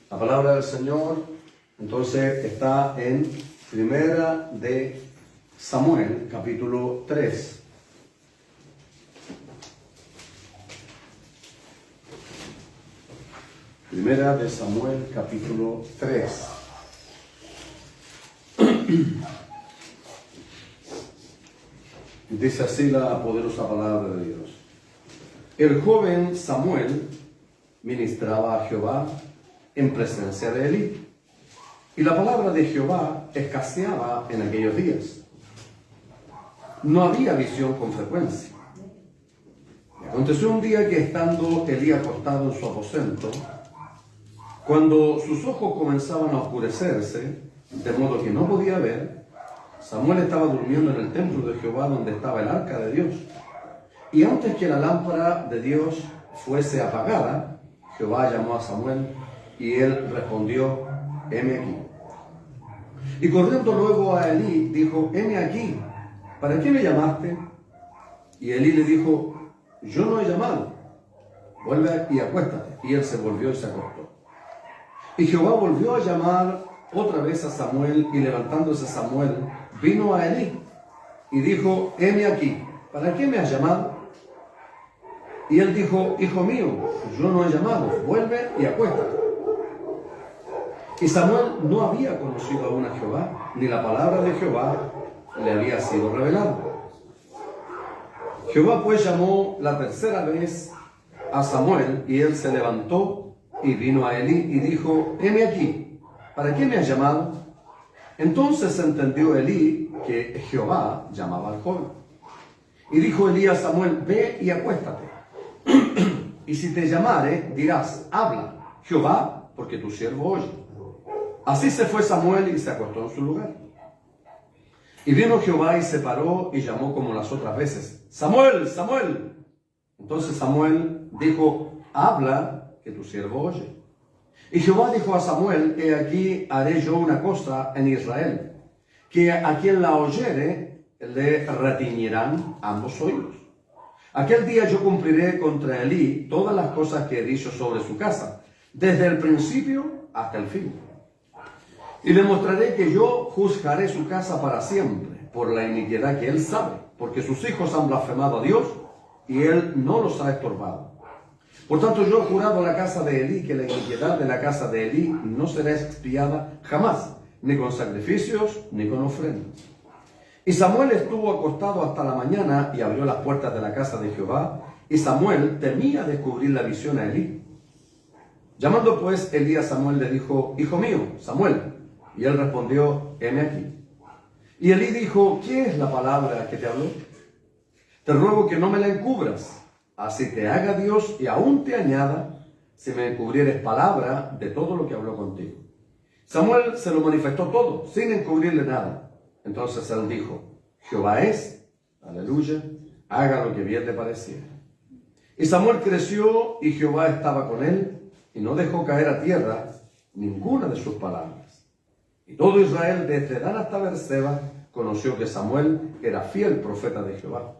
La palabra del Señor, entonces, está en Primera de Samuel, capítulo 3. Primera de Samuel, capítulo 3. Dice así la poderosa palabra de Dios. El joven Samuel ministraba a Jehová en presencia de Elí, y la palabra de Jehová escaseaba en aquellos días. No había visión con frecuencia. Aconteció un día que, estando Elí acostado en su aposento, cuando sus ojos comenzaban a oscurecerse, de modo que no podía ver, Samuel estaba durmiendo en el templo de Jehová, donde estaba el arca de Dios. Y antes que la lámpara de Dios fuese apagada, Jehová llamó a Samuel, y él respondió: heme aquí. Y corriendo luego a Elí, dijo: heme aquí, ¿para qué me llamaste? Y Elí le dijo: yo no he llamado, vuelve y acuéstate. Y él se volvió y se acostó. Y Jehová volvió a llamar otra vez a Samuel, y levantándose Samuel, vino a Elí, y dijo: heme aquí, ¿para qué me has llamado? Y él dijo: hijo mío, yo no he llamado, vuelve y acuéstate. Y Samuel no había conocido aún a Jehová, ni la palabra de Jehová le había sido revelada. Jehová pues llamó la tercera vez a Samuel, y él se levantó y vino a Elí y dijo: heme aquí, ¿para qué me has llamado? Entonces entendió Elí que Jehová llamaba al joven. Y dijo Elí a Samuel: ve y acuéstate. Y si te llamare, dirás: habla, Jehová, porque tu siervo oye. Así se fue Samuel y se acostó en su lugar. Y vino Jehová y se paró y llamó como las otras veces: Samuel, Samuel. Entonces Samuel dijo: habla, que tu siervo oye. Y Jehová dijo a Samuel: he aquí haré yo una cosa en Israel, que a quien la oyere le retiñirán ambos oídos. Aquel día yo cumpliré contra Elí todas las cosas que he dicho sobre su casa, desde el principio hasta el fin. Y le mostraré que yo juzgaré su casa para siempre, por la iniquidad que él sabe, porque sus hijos han blasfemado a Dios, y él no los ha estorbado. Por tanto, yo he jurado a la casa de Elí que la iniquidad de la casa de Elí no será expiada jamás, ni con sacrificios, ni con ofrendas. Y Samuel estuvo acostado hasta la mañana, y abrió las puertas de la casa de Jehová, y Samuel temía descubrir la visión a Elí. Llamando pues Elí a Samuel, le dijo: hijo mío, Samuel. Y él respondió: heme aquí. Y Elí dijo: ¿qué es la palabra que te habló? Te ruego que no me la encubras, así te haga Dios y aún te añada, si me encubrieres palabra de todo lo que habló contigo. Samuel se lo manifestó todo, sin encubrirle nada. Entonces él dijo: Jehová es, aleluya, haga lo que bien le pareciera. Y Samuel creció, y Jehová estaba con él, y no dejó caer a tierra ninguna de sus palabras. Y todo Israel, desde Dan hasta Beerseba, conoció que Samuel era fiel profeta de Jehová.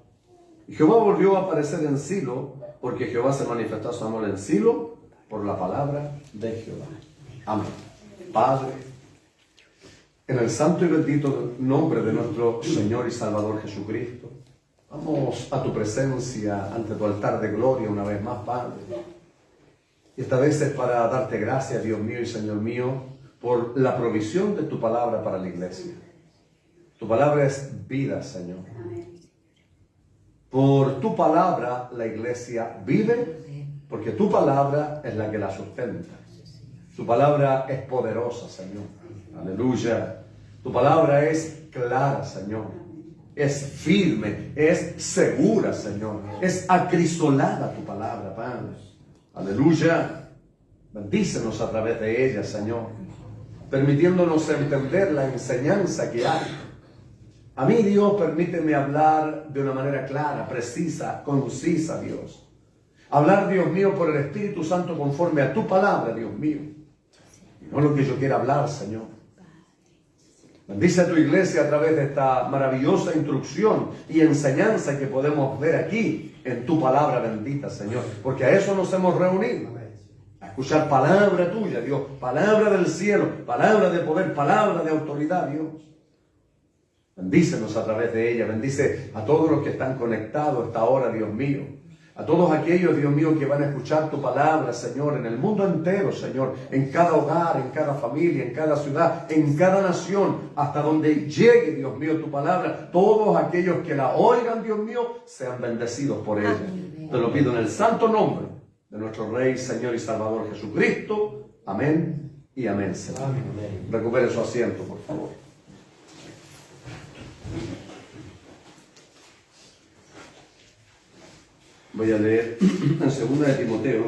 Y Jehová volvió a aparecer en Silo, porque Jehová se manifestó a Samuel en Silo por la palabra de Jehová. Amén. Padre, en el santo y bendito nombre de nuestro Señor y Salvador Jesucristo, vamos a tu presencia, ante tu altar de gloria una vez más, Padre. Y esta vez es para darte gracias, Dios mío y Señor mío, por la provisión de tu palabra para la iglesia. Tu palabra es vida, Señor. Por tu palabra la iglesia vive, porque tu palabra es la que la sustenta. Tu palabra es poderosa, Señor. Aleluya. Tu palabra es clara, Señor. Es firme, es segura, Señor. Es acrisolada tu palabra, Padre. Aleluya. Bendícenos a través de ella, Señor, permitiéndonos entender la enseñanza que hay. A mí, Dios, permíteme hablar de una manera clara, precisa, concisa, Dios. Hablar, Dios mío, por el Espíritu Santo conforme a tu palabra, Dios mío. No lo que yo quiera hablar, Señor. Bendice a tu iglesia a través de esta maravillosa instrucción y enseñanza que podemos ver aquí en tu palabra bendita, Señor. Porque a eso nos hemos reunido. A escuchar palabra tuya, Dios, palabra del cielo, palabra de poder, palabra de autoridad, Dios. Bendícenos a través de ella, bendice a todos los que están conectados a esta hora, Dios mío. A todos aquellos, Dios mío, que van a escuchar tu palabra, Señor, en el mundo entero, Señor, en cada hogar, en cada familia, en cada ciudad, en cada nación, hasta donde llegue, Dios mío, tu palabra. Todos aquellos que la oigan, Dios mío, sean bendecidos por ella. Te lo pido en el santo nombre de nuestro Rey, Señor y Salvador Jesucristo. Amén y amén, Señor. Amén. Recupere su asiento, por favor. Voy a leer en 2 de Timoteo,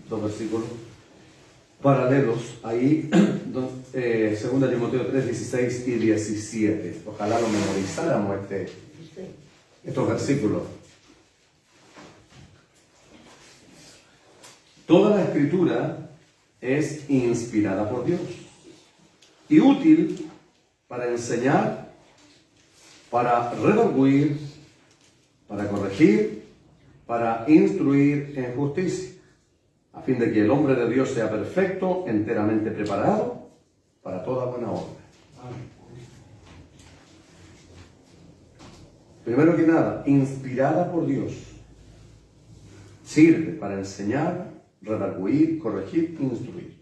2 versículos paralelos, ahí, 2 Timoteo 3, 16 y 17. Ojalá lo memorizáramos estos versículos. Toda la Escritura es inspirada por Dios y útil para enseñar, para redarguir, para corregir, para instruir en justicia, a fin de que el hombre de Dios sea perfecto, enteramente preparado para toda buena obra. Primero que nada, inspirada por Dios, sirve para enseñar, redarguir, corregir, instruir.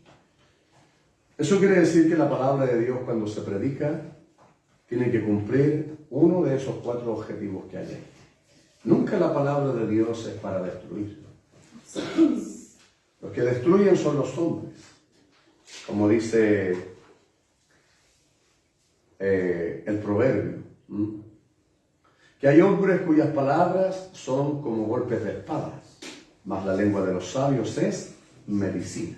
Eso quiere decir que la palabra de Dios, cuando se predica, tiene que cumplir uno de esos 4 objetivos que hay ahí. Nunca la palabra de Dios es para destruir. Los que destruyen son los hombres. Como dice el proverbio. Que hay hombres cuyas palabras son como golpes de espadas, mas la lengua de los sabios es medicina.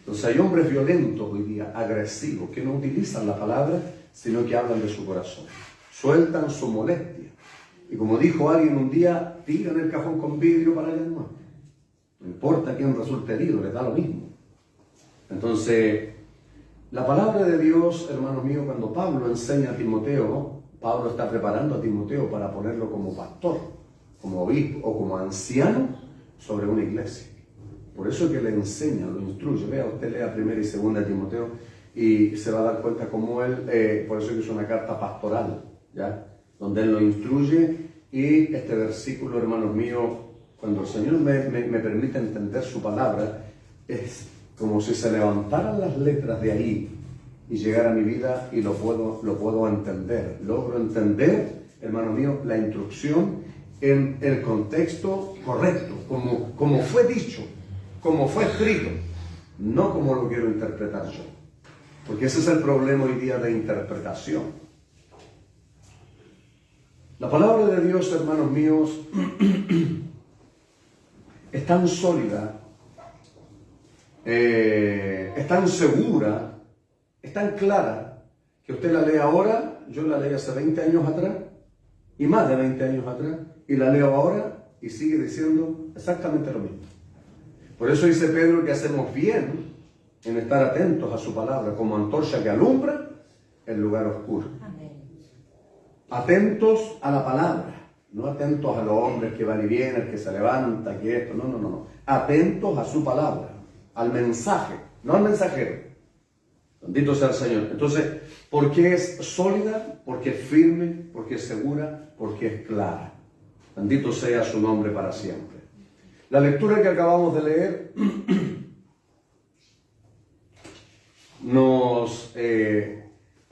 Entonces hay hombres violentos hoy día, agresivos, que no utilizan la palabra, sino que hablan de su corazón. Sueltan su molestia. Y como dijo alguien un día, tiran el cajón con vidrio para allá nomás. No importa quién resulte herido, les da lo mismo. Entonces, la palabra de Dios, hermanos míos, cuando Pablo enseña a Timoteo, Pablo está preparando a Timoteo para ponerlo como pastor, como obispo o como anciano sobre una iglesia. Por eso es que le enseña, lo instruye. Vea, usted lea 1 y 2 Timoteo y se va a dar cuenta cómo él, por eso es que es una carta pastoral, ¿ya? Donde él lo instruye. Y este versículo, hermanos míos, cuando el Señor me permite entender su palabra, es como si se levantaran las letras de ahí y llegara a mi vida y lo puedo entender. Logro entender, hermanos míos, la instrucción en el contexto correcto, como fue dicho, como fue escrito, no como lo quiero interpretar yo. Porque ese es el problema hoy día de interpretación. La palabra de Dios, hermanos míos, es tan sólida, es tan segura, es tan clara, que usted la lee ahora, yo la leí hace 20 años atrás, y más de 20 años atrás, y la leo ahora, y sigue diciendo exactamente lo mismo. Por eso dice Pedro que hacemos bien en estar atentos a su palabra, como antorcha que alumbra el lugar oscuro. Atentos a la palabra, no atentos a los hombres que van y vienen, el que se levanta, que esto, no. Atentos a su palabra, al mensaje, no al mensajero. Bendito sea el Señor. Entonces, ¿por qué es sólida? Porque es firme, porque es segura, porque es clara. Bendito sea su nombre para siempre. La lectura que acabamos de leer nos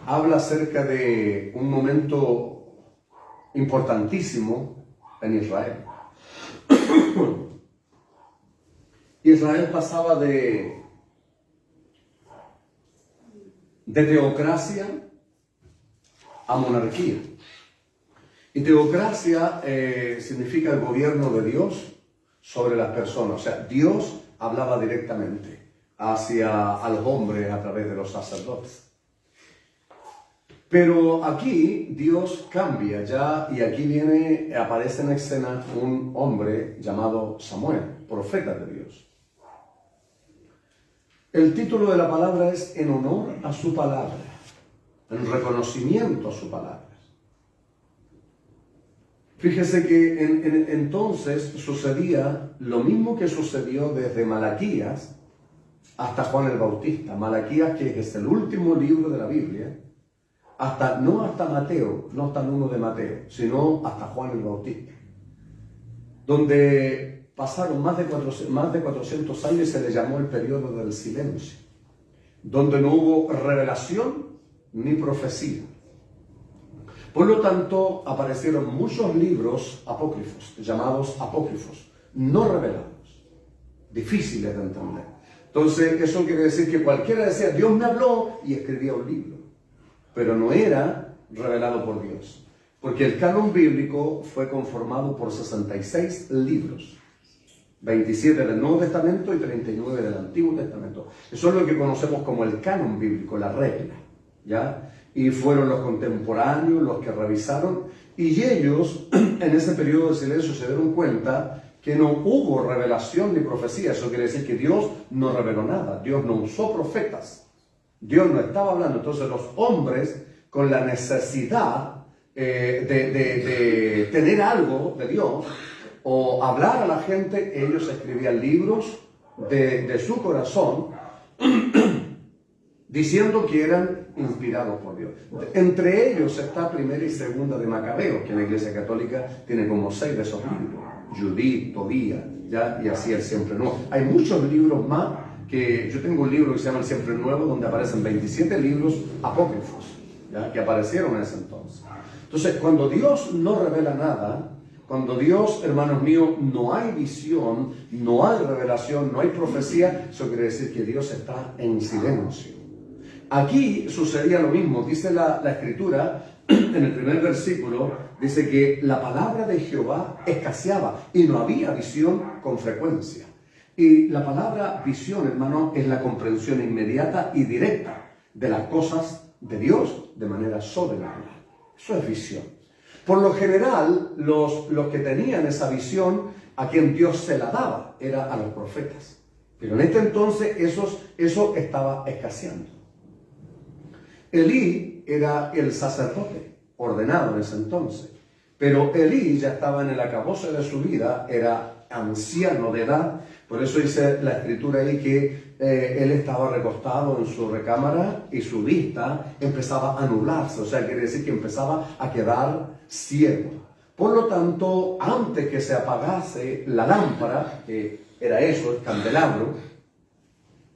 habla acerca de un momento importantísimo en Israel. Israel pasaba de teocracia a monarquía. Y teocracia significa el gobierno de Dios sobre las personas. O sea, Dios hablaba directamente a los hombres a través de los sacerdotes. Pero aquí Dios cambia ya, y aquí aparece en escena un hombre llamado Samuel, profeta de Dios. El título de la palabra es en honor a su palabra, en reconocimiento a su palabra. Fíjese que entonces sucedía lo mismo que sucedió desde Malaquías hasta Juan el Bautista, Malaquías, que es el último libro de la Biblia, no hasta Mateo, no hasta el uno de Mateo, sino hasta Juan el Bautista, donde pasaron más de 400 años y se le llamó el periodo del silencio, donde no hubo revelación ni profecía. Por lo tanto, aparecieron muchos libros apócrifos, llamados apócrifos, no revelados, difíciles de entender. Entonces, eso quiere decir que cualquiera decía, Dios me habló, y escribía un libro, pero no era revelado por Dios, porque el canon bíblico fue conformado por 66 libros, 27 del Nuevo Testamento y 39 del Antiguo Testamento. Eso es lo que conocemos como el canon bíblico, la regla, ¿ya? Y fueron los contemporáneos los que revisaron, y ellos en ese periodo de silencio se dieron cuenta que no hubo revelación ni profecía. Eso quiere decir que Dios no reveló nada, Dios no usó profetas, Dios no estaba hablando. Entonces los hombres, con la necesidad de tener algo de Dios o hablar a la gente, ellos escribían libros de su corazón diciendo que eran inspirados por Dios. Entre ellos está Primera y Segunda de Macabeos, que la Iglesia Católica tiene como 6 de esos libros. Judith, Tobías, ¿ya? Y así el Siempre Nuevo. Hay muchos libros más, que yo tengo un libro que se llama El Siempre Nuevo, donde aparecen 27 libros apócrifos, ¿ya? Que aparecieron en ese entonces. Entonces, cuando Dios no revela nada, cuando Dios, hermanos míos, no hay visión, no hay revelación, no hay profecía, eso quiere decir que Dios está en silencio. Aquí sucedía lo mismo. Dice la Escritura, en el primer versículo, dice que la palabra de Jehová escaseaba y no había visión con frecuencia. Y la palabra visión, hermano, es la comprensión inmediata y directa de las cosas de Dios de manera sobrenatural. Eso es visión. Por lo general, los que tenían esa visión, a quien Dios se la daba, era a los profetas. Pero en este entonces eso estaba escaseando. Elí era el sacerdote ordenado en ese entonces, pero Elí ya estaba en el acabose de su vida, era anciano de edad. Por eso dice la Escritura ahí que él estaba recostado en su recámara y su vista empezaba a nublarse, o sea, quiere decir que empezaba a quedar ciego. Por lo tanto, antes que se apagase la lámpara, que era eso, el candelabro,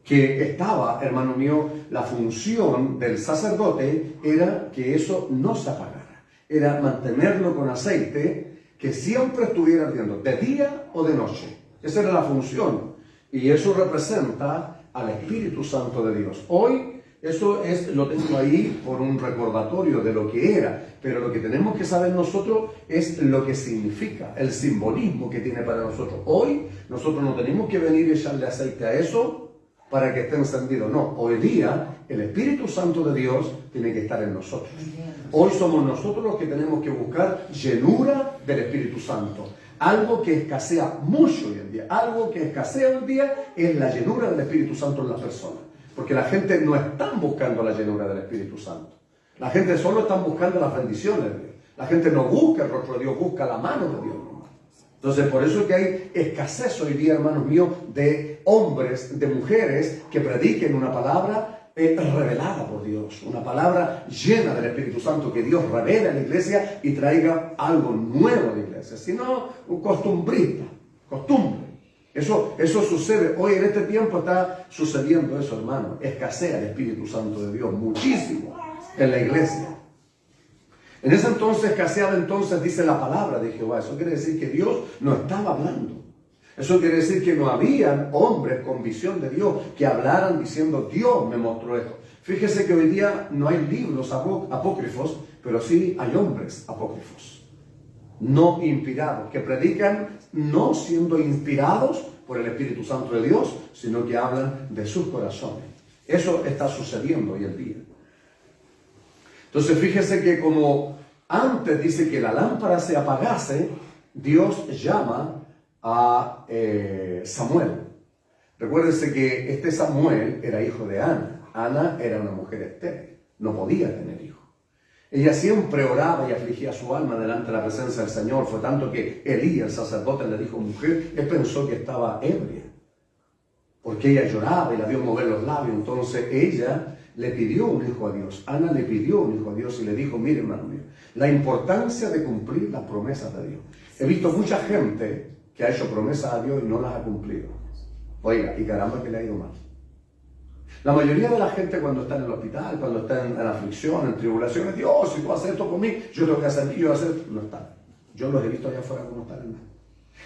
que estaba, hermano mío, la función del sacerdote era que eso no se apagara, era mantenerlo con aceite, que siempre estuviera ardiendo, de día o de noche. Esa era la función, y eso representa al Espíritu Santo de Dios. Hoy eso lo tengo ahí por un recordatorio de lo que era, pero lo que tenemos que saber nosotros es lo que significa, el simbolismo que tiene para nosotros. Hoy nosotros no tenemos que venir y echarle aceite a eso para que esté encendido. No, hoy día el Espíritu Santo de Dios tiene que estar en nosotros. Hoy somos nosotros los que tenemos que buscar llenura del Espíritu Santo. Algo que escasea mucho hoy en día, algo que escasea hoy en día es la llenura del Espíritu Santo en las personas. Porque la gente no está buscando la llenura del Espíritu Santo. La gente solo está buscando las bendiciones de Dios. La gente no busca el rostro de Dios, busca la mano de Dios. Entonces, por eso es que hay escasez hoy día, hermanos míos, de hombres, de mujeres que prediquen una palabra revelada por Dios, una palabra llena del Espíritu Santo, que Dios revela en la iglesia y traiga algo nuevo a la iglesia, sino un costumbrista, costumbre. Eso sucede, hoy en este tiempo está sucediendo eso, hermano, escasea el Espíritu Santo de Dios muchísimo en la iglesia. En ese entonces escaseaba, entonces dice la palabra de Jehová. Eso quiere decir que Dios no estaba hablando. Eso quiere decir que no habían hombres con visión de Dios que hablaran diciendo, Dios me mostró esto. Fíjese que hoy día no hay libros apócrifos, pero sí hay hombres apócrifos, no inspirados, que predican no siendo inspirados por el Espíritu Santo de Dios, sino que hablan de sus corazones. Eso está sucediendo hoy en día. Entonces fíjese que como antes dice que la lámpara se apagase, Dios llama a Samuel. Recuérdese que este Samuel era hijo de Ana. Ana era una mujer estéril, no podía tener hijos. Ella siempre oraba y afligía su alma delante de la presencia del Señor. Fue tanto que Elí, el sacerdote, le dijo, mujer, él pensó que estaba ebria. porque ella lloraba y la vio mover los labios. Entonces ella le pidió un hijo a Dios. Ana le pidió un hijo a Dios y le dijo, mire hermano mío, la importancia de cumplir las promesas de Dios. He visto mucha gente que ha hecho promesas a Dios y no las ha cumplido. Oiga, y caramba que le ha ido mal. La mayoría de la gente cuando está en el hospital, cuando está en aflicción, en tribulaciones, Dios, si tú haces esto por mí, yo tengo que hacer y yo hacer. No está. Yo los he visto allá afuera como están.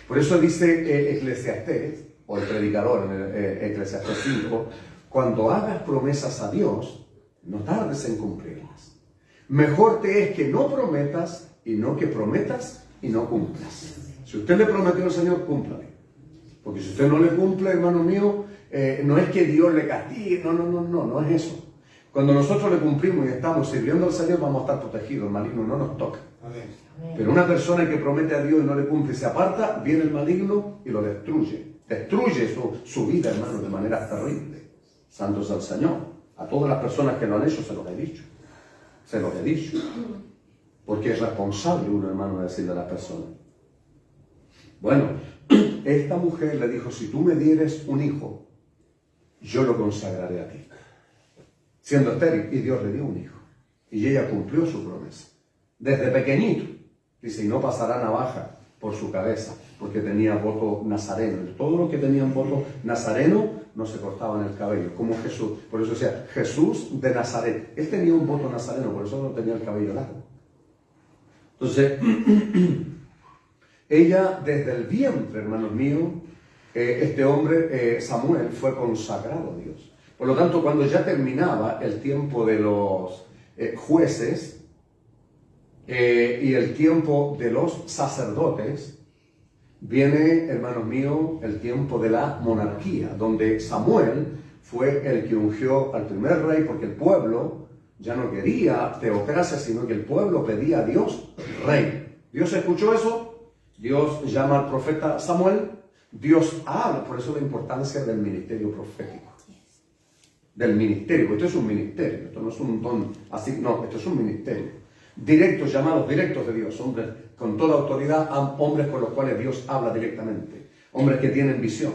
Por eso dice Eclesiastés, o el predicador en Eclesiastés 5, cuando hagas promesas a Dios, no tardes en cumplirlas. Mejor te es que no prometas y no que prometas y no cumplas. Si usted le prometió al Señor, cúmplale. Porque si usted no le cumple, hermano mío, no es que Dios le castigue, no es eso. Cuando nosotros le cumplimos y estamos sirviendo al Señor, vamos a estar protegidos, el maligno no nos toca. Amén. Pero una persona que promete a Dios y no le cumple y se aparta, viene el maligno y lo destruye. Destruye su vida, hermano, de manera terrible. Santo es el Señor. A todas las personas que lo han hecho se los he dicho. Se los he dicho. Porque es responsable uno, hermano, de decirle a las personas. Bueno, esta mujer le dijo, si tú me dieres un hijo, yo lo consagraré a ti. Siendo estéril, y Dios le dio un hijo. Y ella cumplió su promesa. Desde pequeñito. Dice, y no pasará navaja por su cabeza, porque tenía voto nazareno. Todos los que tenían voto nazareno no se cortaban el cabello, como Jesús. Por eso decía, Jesús de Nazaret. Él tenía un voto nazareno, por eso no tenía el cabello largo. Entonces, ella desde el vientre, hermanos míos, este hombre, Samuel, fue consagrado a Dios. Por lo tanto, cuando ya terminaba el tiempo de los jueces y el tiempo de los sacerdotes, viene, hermanos míos, el tiempo de la monarquía, donde Samuel fue el que ungió al primer rey, porque el pueblo ya no quería teocracia, sino que el pueblo pedía a Dios rey. Dios escuchó eso, Dios llama al profeta Samuel, Dios habla, por eso la importancia del ministerio profético. Del ministerio, porque esto es un ministerio, esto no es un don así, no, esto es un ministerio. Directos, llamados directos de Dios, hombres con toda autoridad, hombres con los cuales Dios habla directamente, hombres que tienen visión,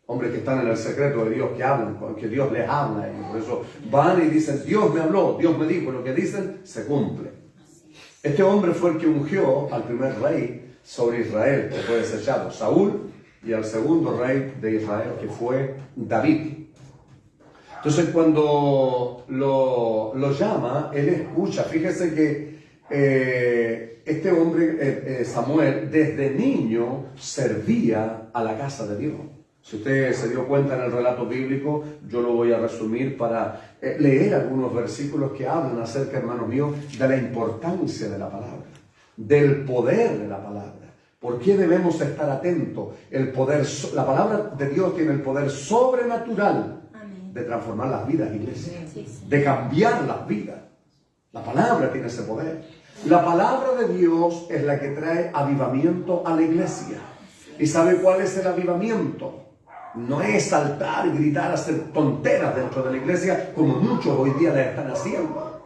hombres que están en el secreto de Dios, que hablan, que Dios les habla, y por eso van y dicen, Dios me habló, Dios me dijo, lo que dicen se cumple. Este hombre fue el que ungió al primer rey sobre Israel, que fue desechado, Saúl, y al segundo rey de Israel, que fue David. Entonces cuando lo llama, él escucha. Fíjese que este hombre, Samuel, desde niño servía a la casa de Dios. Si usted se dio cuenta en el relato bíblico, yo lo voy a resumir para leer algunos versículos que hablan acerca, hermanos míos, de la importancia de la palabra, del poder de la palabra. ¿Por qué debemos estar atentos? El poder, la palabra de Dios tiene el poder sobrenatural de transformar las vidas, iglesia, de cambiar las vidas. La palabra tiene ese poder. La palabra de Dios es la que trae avivamiento a la iglesia. ¿Y sabe cuál es el avivamiento? No es saltar, gritar, hacer tonteras dentro de la iglesia, como muchos hoy día le están haciendo.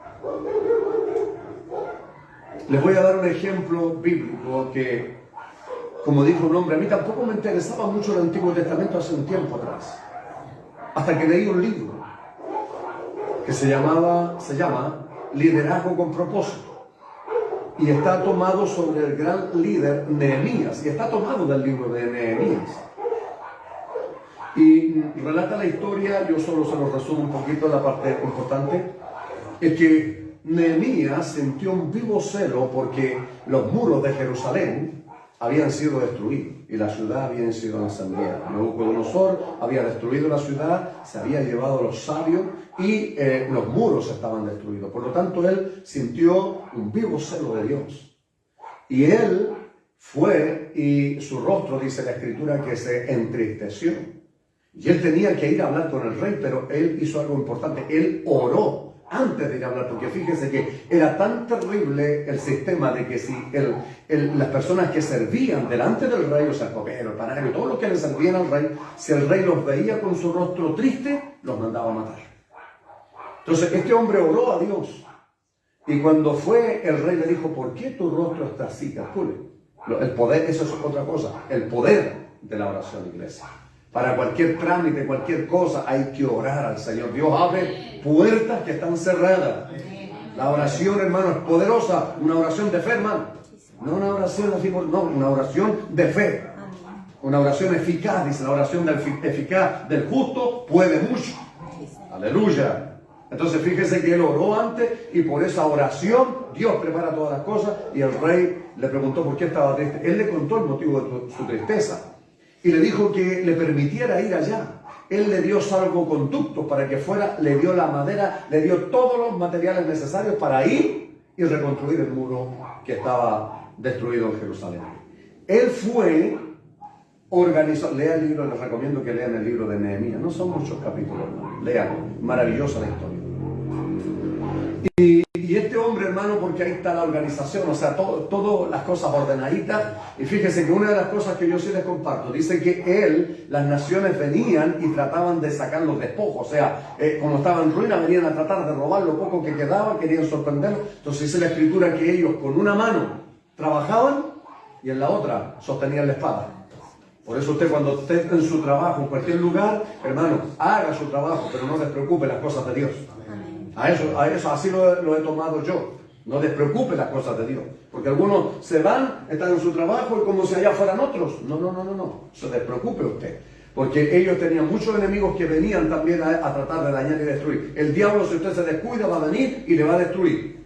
Les voy a dar un ejemplo bíblico que, como dijo un hombre, a mí tampoco me interesaba mucho el Antiguo Testamento hace un tiempo atrás. Hasta que leí un libro que se llama Liderazgo con Propósito. Y está tomado sobre el gran líder Nehemías. Y está tomado del libro de Nehemías. Y relata la historia, yo solo se lo resumo un poquito, la parte importante. Es que Nehemías sintió un vivo celo porque los muros de Jerusalén habían sido destruidos y la ciudad había sido incendiada. Nabucodonosor había destruido la ciudad, se había llevado a los sabios y los muros estaban destruidos. Por lo tanto, él sintió un vivo celo de Dios. Y él fue y su rostro, dice la Escritura, que se entristeció. Y él tenía que ir a hablar con el rey, pero él hizo algo importante. Él oró antes de ir a hablar, porque fíjese que era tan terrible el sistema de que si las personas que servían delante del rey, o sea, el copero, el panadero, todos los que le servían al rey, si el rey los veía con su rostro triste, los mandaba a matar. Entonces este hombre oró a Dios, y cuando fue, el rey le dijo, ¿por qué tu rostro está así? Calcule. El poder, eso es otra cosa, el poder de la oración, iglesia. Para cualquier trámite, cualquier cosa, hay que orar al Señor. Dios abre puertas que están cerradas. La oración, hermano, es poderosa. Una oración de fe, hermano. No una oración así, no, una oración de fe. Una oración eficaz, dice la oración eficaz del justo puede mucho. Aleluya. Entonces fíjese que él oró antes y por esa oración Dios prepara todas las cosas y el rey le preguntó por qué estaba triste. Él le contó el motivo de su tristeza y le dijo que le permitiera ir allá. Él le dio salvoconductos para que fuera, le dio la madera, le dio todos los materiales necesarios para ir y reconstruir el muro que estaba destruido en Jerusalén. Él fue, organizó, lea el libro, les recomiendo que lean el libro de Nehemías, no son muchos capítulos, hermano, léanlo, maravillosa la historia. Y este hombre, hermano, porque ahí está la organización, o sea, todas las cosas ordenaditas. Y fíjese que una de las cosas que yo sí les comparto, dice que las naciones venían y trataban de sacar los despojos, o sea, como estaban en ruina, venían a tratar de robar lo poco que quedaba, querían sorprenderlo. Entonces dice la escritura que ellos con una mano trabajaban y en la otra sostenían la espada. Por eso usted cuando esté en su trabajo, en cualquier lugar, hermano, haga su trabajo, pero no despreocupe las cosas de Dios. A eso así lo he tomado yo. No despreocupe las cosas de Dios. Porque algunos se van, están en su trabajo y como si allá fueran otros. No. Se despreocupe usted. Porque ellos tenían muchos enemigos que venían también a tratar de dañar y destruir. El diablo, si usted se descuida, va a venir y le va a destruir.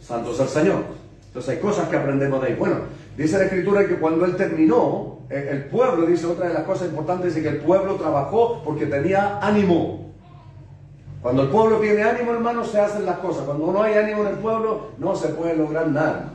Santo sea el Señor. Entonces hay cosas que aprendemos de ahí. Bueno, dice la escritura que cuando él terminó, el pueblo, dice otra de las cosas importantes, dice que el pueblo trabajó porque tenía ánimo. Cuando el pueblo tiene ánimo, hermano, se hacen las cosas. Cuando no hay ánimo en el pueblo, no se puede lograr nada.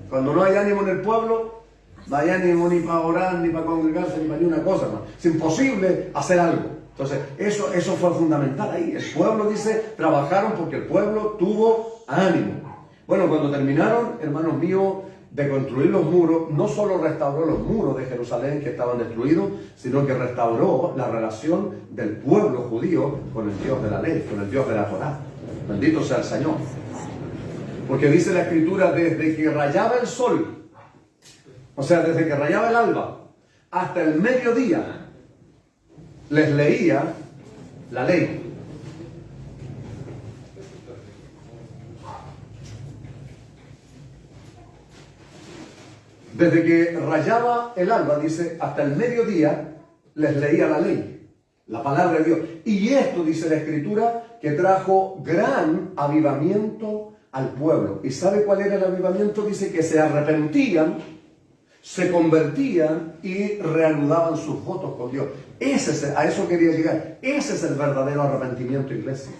Cuando no hay ánimo en el pueblo, no hay ánimo ni para orar, ni para congregarse, ni para ni una cosa, hermano. Es imposible hacer algo. Entonces, eso fue fundamental ahí. El pueblo, dice, trabajaron porque el pueblo tuvo ánimo. Bueno, cuando terminaron, hermanos míos, de construir los muros, no solo restauró los muros de Jerusalén que estaban destruidos, sino que restauró la relación del pueblo judío con el Dios de la ley, con el Dios de la Torá. Bendito sea el Señor. Porque dice la escritura, desde que rayaba el sol, o sea, desde que rayaba el alba, hasta el mediodía, les leía la ley. Desde que rayaba el alba, dice, hasta el mediodía, les leía la ley, la palabra de Dios. Y esto, dice la escritura, que trajo gran avivamiento al pueblo. ¿Y sabe cuál era el avivamiento? Dice que se arrepentían, se convertían y reanudaban sus votos con Dios. A eso quería llegar. Ese es el verdadero arrepentimiento, iglesia.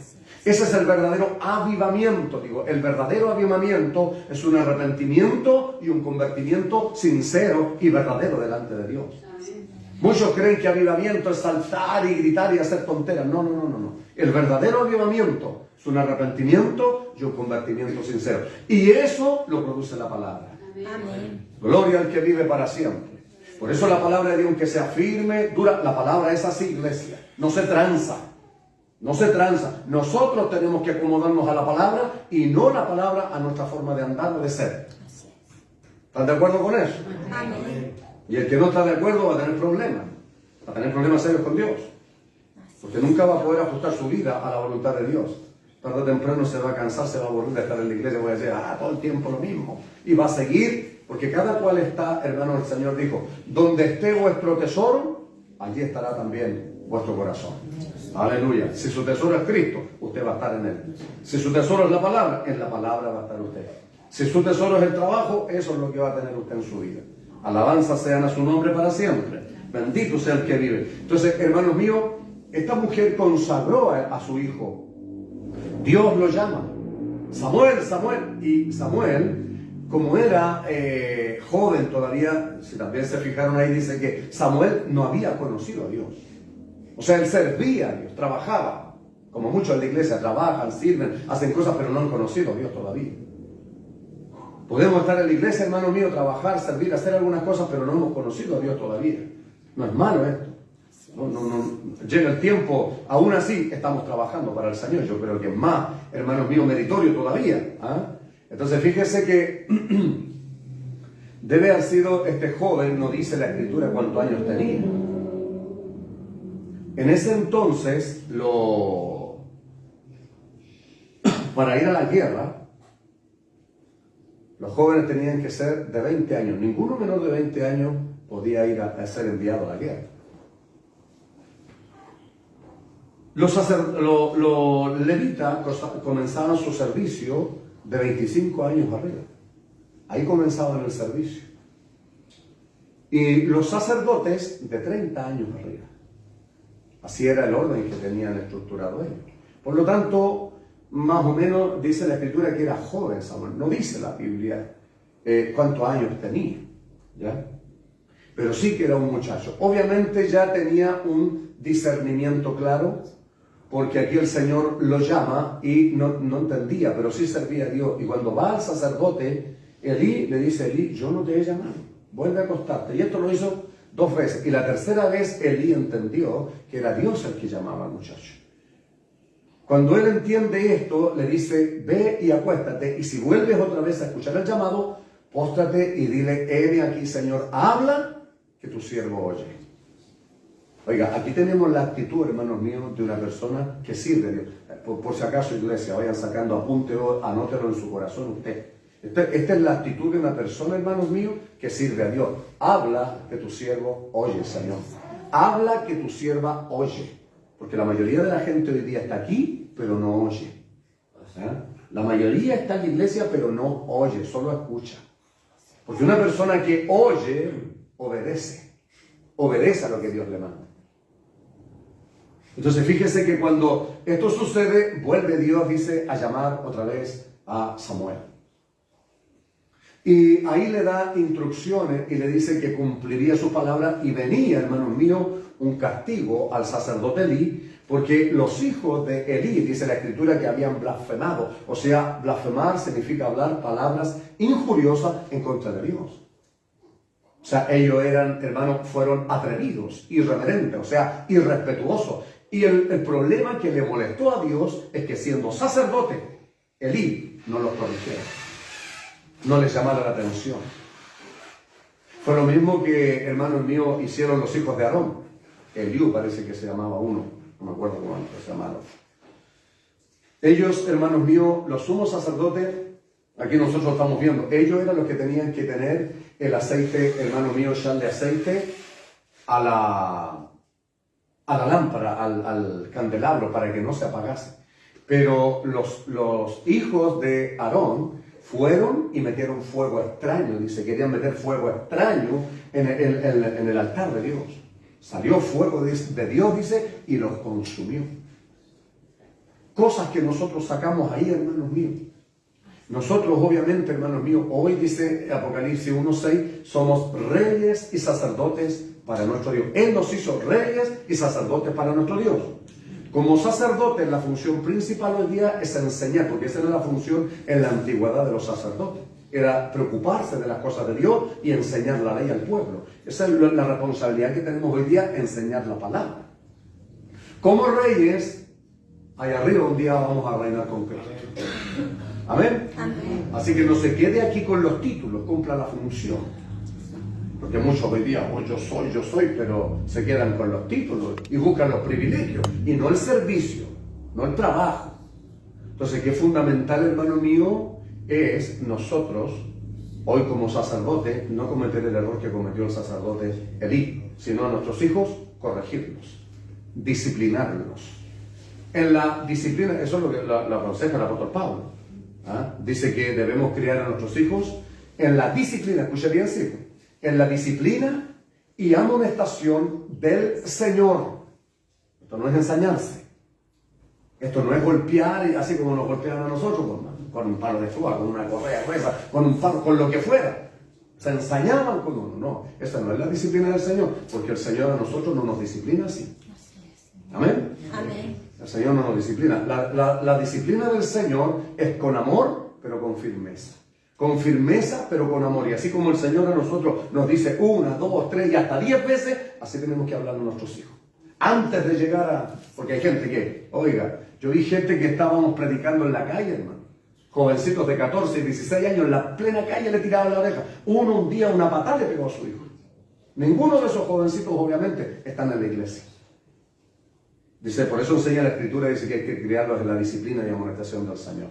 Ese es el verdadero avivamiento, digo. El verdadero avivamiento es un arrepentimiento y un convertimiento sincero y verdadero delante de Dios. Muchos creen que avivamiento es saltar y gritar y hacer tonteras. No. El verdadero avivamiento es un arrepentimiento y un convertimiento sincero. Y eso lo produce la palabra. Amén. Gloria al que vive para siempre. Por eso la palabra de Dios, aunque sea firme, dura, la palabra es así, iglesia. No se tranza. No se tranza. Nosotros tenemos que acomodarnos a la palabra y no la palabra a nuestra forma de andar o de ser. ¿Están de acuerdo con eso? Amén. Y el que no está de acuerdo va a tener problemas. Va a tener problemas serios con Dios. Porque nunca va a poder ajustar su vida a la voluntad de Dios. Tarde o temprano se va a cansar, se va a aburrir de estar en la iglesia. Voy a decir, todo el tiempo lo mismo. Y va a seguir, porque cada cual está, hermano, el Señor dijo, donde esté vuestro tesoro, allí estará también vuestro corazón. Aleluya. Si su tesoro es Cristo, usted va a estar en él. Si su tesoro es la palabra, en la palabra va a estar usted. Si su tesoro es el trabajo, eso es lo que va a tener usted en su vida. Alabanza sean a su nombre para siempre. Bendito sea el que vive. Entonces, hermanos míos, esta mujer consagró a su hijo. Dios lo llama. Samuel. Y Samuel, como era joven todavía, si también se fijaron ahí, dice que Samuel no había conocido a Dios. O sea, él servía a Dios, trabajaba. Como muchos en la iglesia trabajan, sirven, hacen cosas, pero no han conocido a Dios todavía. Podemos estar en la iglesia, hermano mío, trabajar, servir, hacer algunas cosas, pero no hemos conocido a Dios todavía. No es malo esto. No. Llega el tiempo, aún así estamos trabajando para el Señor. Yo creo que es más, hermanos míos, meritorio todavía. Entonces fíjese que debe haber sido este joven, no dice la escritura cuántos años tenía. En ese entonces, para ir a la guerra, los jóvenes tenían que ser de 20 años. Ninguno menor de 20 años podía ir a ser enviado a la guerra. Los levitas comenzaban su servicio de 25 años arriba. Ahí comenzaban el servicio. Y los sacerdotes de 30 años arriba. Así era el orden que tenían estructurado ellos. Por lo tanto, más o menos dice la Escritura que era joven Samuel. No dice la Biblia cuántos años tenía, ¿ya? Pero sí que era un muchacho. Obviamente ya tenía un discernimiento claro, porque aquí el Señor lo llama y no entendía, pero sí servía a Dios. Y cuando va al sacerdote, Elí le dice: Elí, yo no te he llamado, vuelve a acostarte. Y esto lo hizo 2 veces. Y la tercera vez Elí entendió que era Dios el que llamaba al muchacho. Cuando él entiende esto, le dice: ve y acuéstate, y si vuelves otra vez a escuchar el llamado, póstrate y dile: heme aquí, Señor, habla, que tu siervo oye. Oiga, aquí tenemos la actitud, hermanos míos, de una persona que sirve a Dios. Por si acaso, iglesia, vayan sacando apunte o anótelo en su corazón usted. Esta es la actitud de una persona, hermanos míos, que sirve a Dios. Habla, que tu siervo oye, Señor. Habla, que tu sierva oye. Porque la mayoría de la gente hoy día está aquí, pero no oye. La mayoría está en la iglesia, pero no oye, solo escucha. Porque una persona que oye, obedece. Obedece a lo que Dios le manda. Entonces fíjese que cuando esto sucede, vuelve Dios, dice, a llamar otra vez a Samuel. Y ahí le da instrucciones y le dice que cumpliría su palabra, y venía, hermanos míos, un castigo al sacerdote Elí, porque los hijos de Elí, dice la Escritura, que habían blasfemado. O sea, blasfemar significa hablar palabras injuriosas en contra de Dios. O sea, ellos eran, hermanos, fueron atrevidos, irreverentes, o sea, irrespetuosos. Y el problema que le molestó a Dios es que, siendo sacerdote, Elí no los corrigiera, no les llamara la atención. Fue lo mismo que, hermanos míos, hicieron los hijos de Aarón. Eliú parece que se llamaba uno, no me acuerdo cómo se llamaron. Ellos, hermanos míos, los sumos sacerdotes, aquí nosotros estamos viendo, ellos eran los que tenían que tener el aceite, hermano mío, chal de aceite a la lámpara, al candelabro, para que no se apagase. Pero los hijos de Aarón fueron y metieron fuego extraño, dice, querían meter fuego extraño en el altar de Dios. Salió fuego de Dios, dice, y los consumió. Cosas que nosotros sacamos ahí, hermanos míos. Nosotros, obviamente, hermanos míos, hoy dice Apocalipsis 1:6, somos reyes y sacerdotes para nuestro Dios. Él nos hizo reyes y sacerdotes para nuestro Dios. Como sacerdotes, la función principal hoy día es enseñar, porque esa era la función en la antigüedad de los sacerdotes. Era preocuparse de las cosas de Dios y enseñar la ley al pueblo. Esa es la responsabilidad que tenemos hoy día, enseñar la palabra. Como reyes, allá arriba un día vamos a reinar con Cristo. ¿Amén? Amén. Así que no se quede aquí con los títulos, cumpla la función. Porque muchos hoy día, oh, yo soy, pero se quedan con los títulos y buscan los privilegios y no el servicio, no el trabajo. Entonces, que es fundamental, hermano mío, es nosotros, hoy como sacerdotes, no cometer el error que cometió el sacerdote Elí, sino a nuestros hijos, corregirlos, disciplinarlos. En la disciplina, eso es lo que lo aconseja el apóstol Pablo. Dice que debemos criar a nuestros hijos en la disciplina, escucha bien, sí, en la disciplina y amonestación del Señor. Esto no es ensañarse. Esto no es golpear, así como nos golpean a nosotros, con un palo de fuga, con una correa gruesa, con un palo, con lo que fuera. Se ensañaban con uno. No, esa no es la disciplina del Señor, porque el Señor a nosotros no nos disciplina así. Amén. Amén. El Señor no nos disciplina. La disciplina del Señor es con amor, pero con firmeza. Con firmeza, pero con amor. Y así como el Señor a nosotros nos dice 1, 2, 3 y hasta 10 veces, así tenemos que hablar a nuestros hijos. Antes de llegar a... Porque hay gente que, oiga, yo vi gente que estábamos predicando en la calle, hermano. Jovencitos de 14 y 16 años en la plena calle le tiraban la oreja. Uno un día una patada le pegó a su hijo. Ninguno de esos jovencitos, obviamente, están en la iglesia. Dice, por eso enseña la Escritura, dice que hay que criarlos en la disciplina y amonestación del Señor.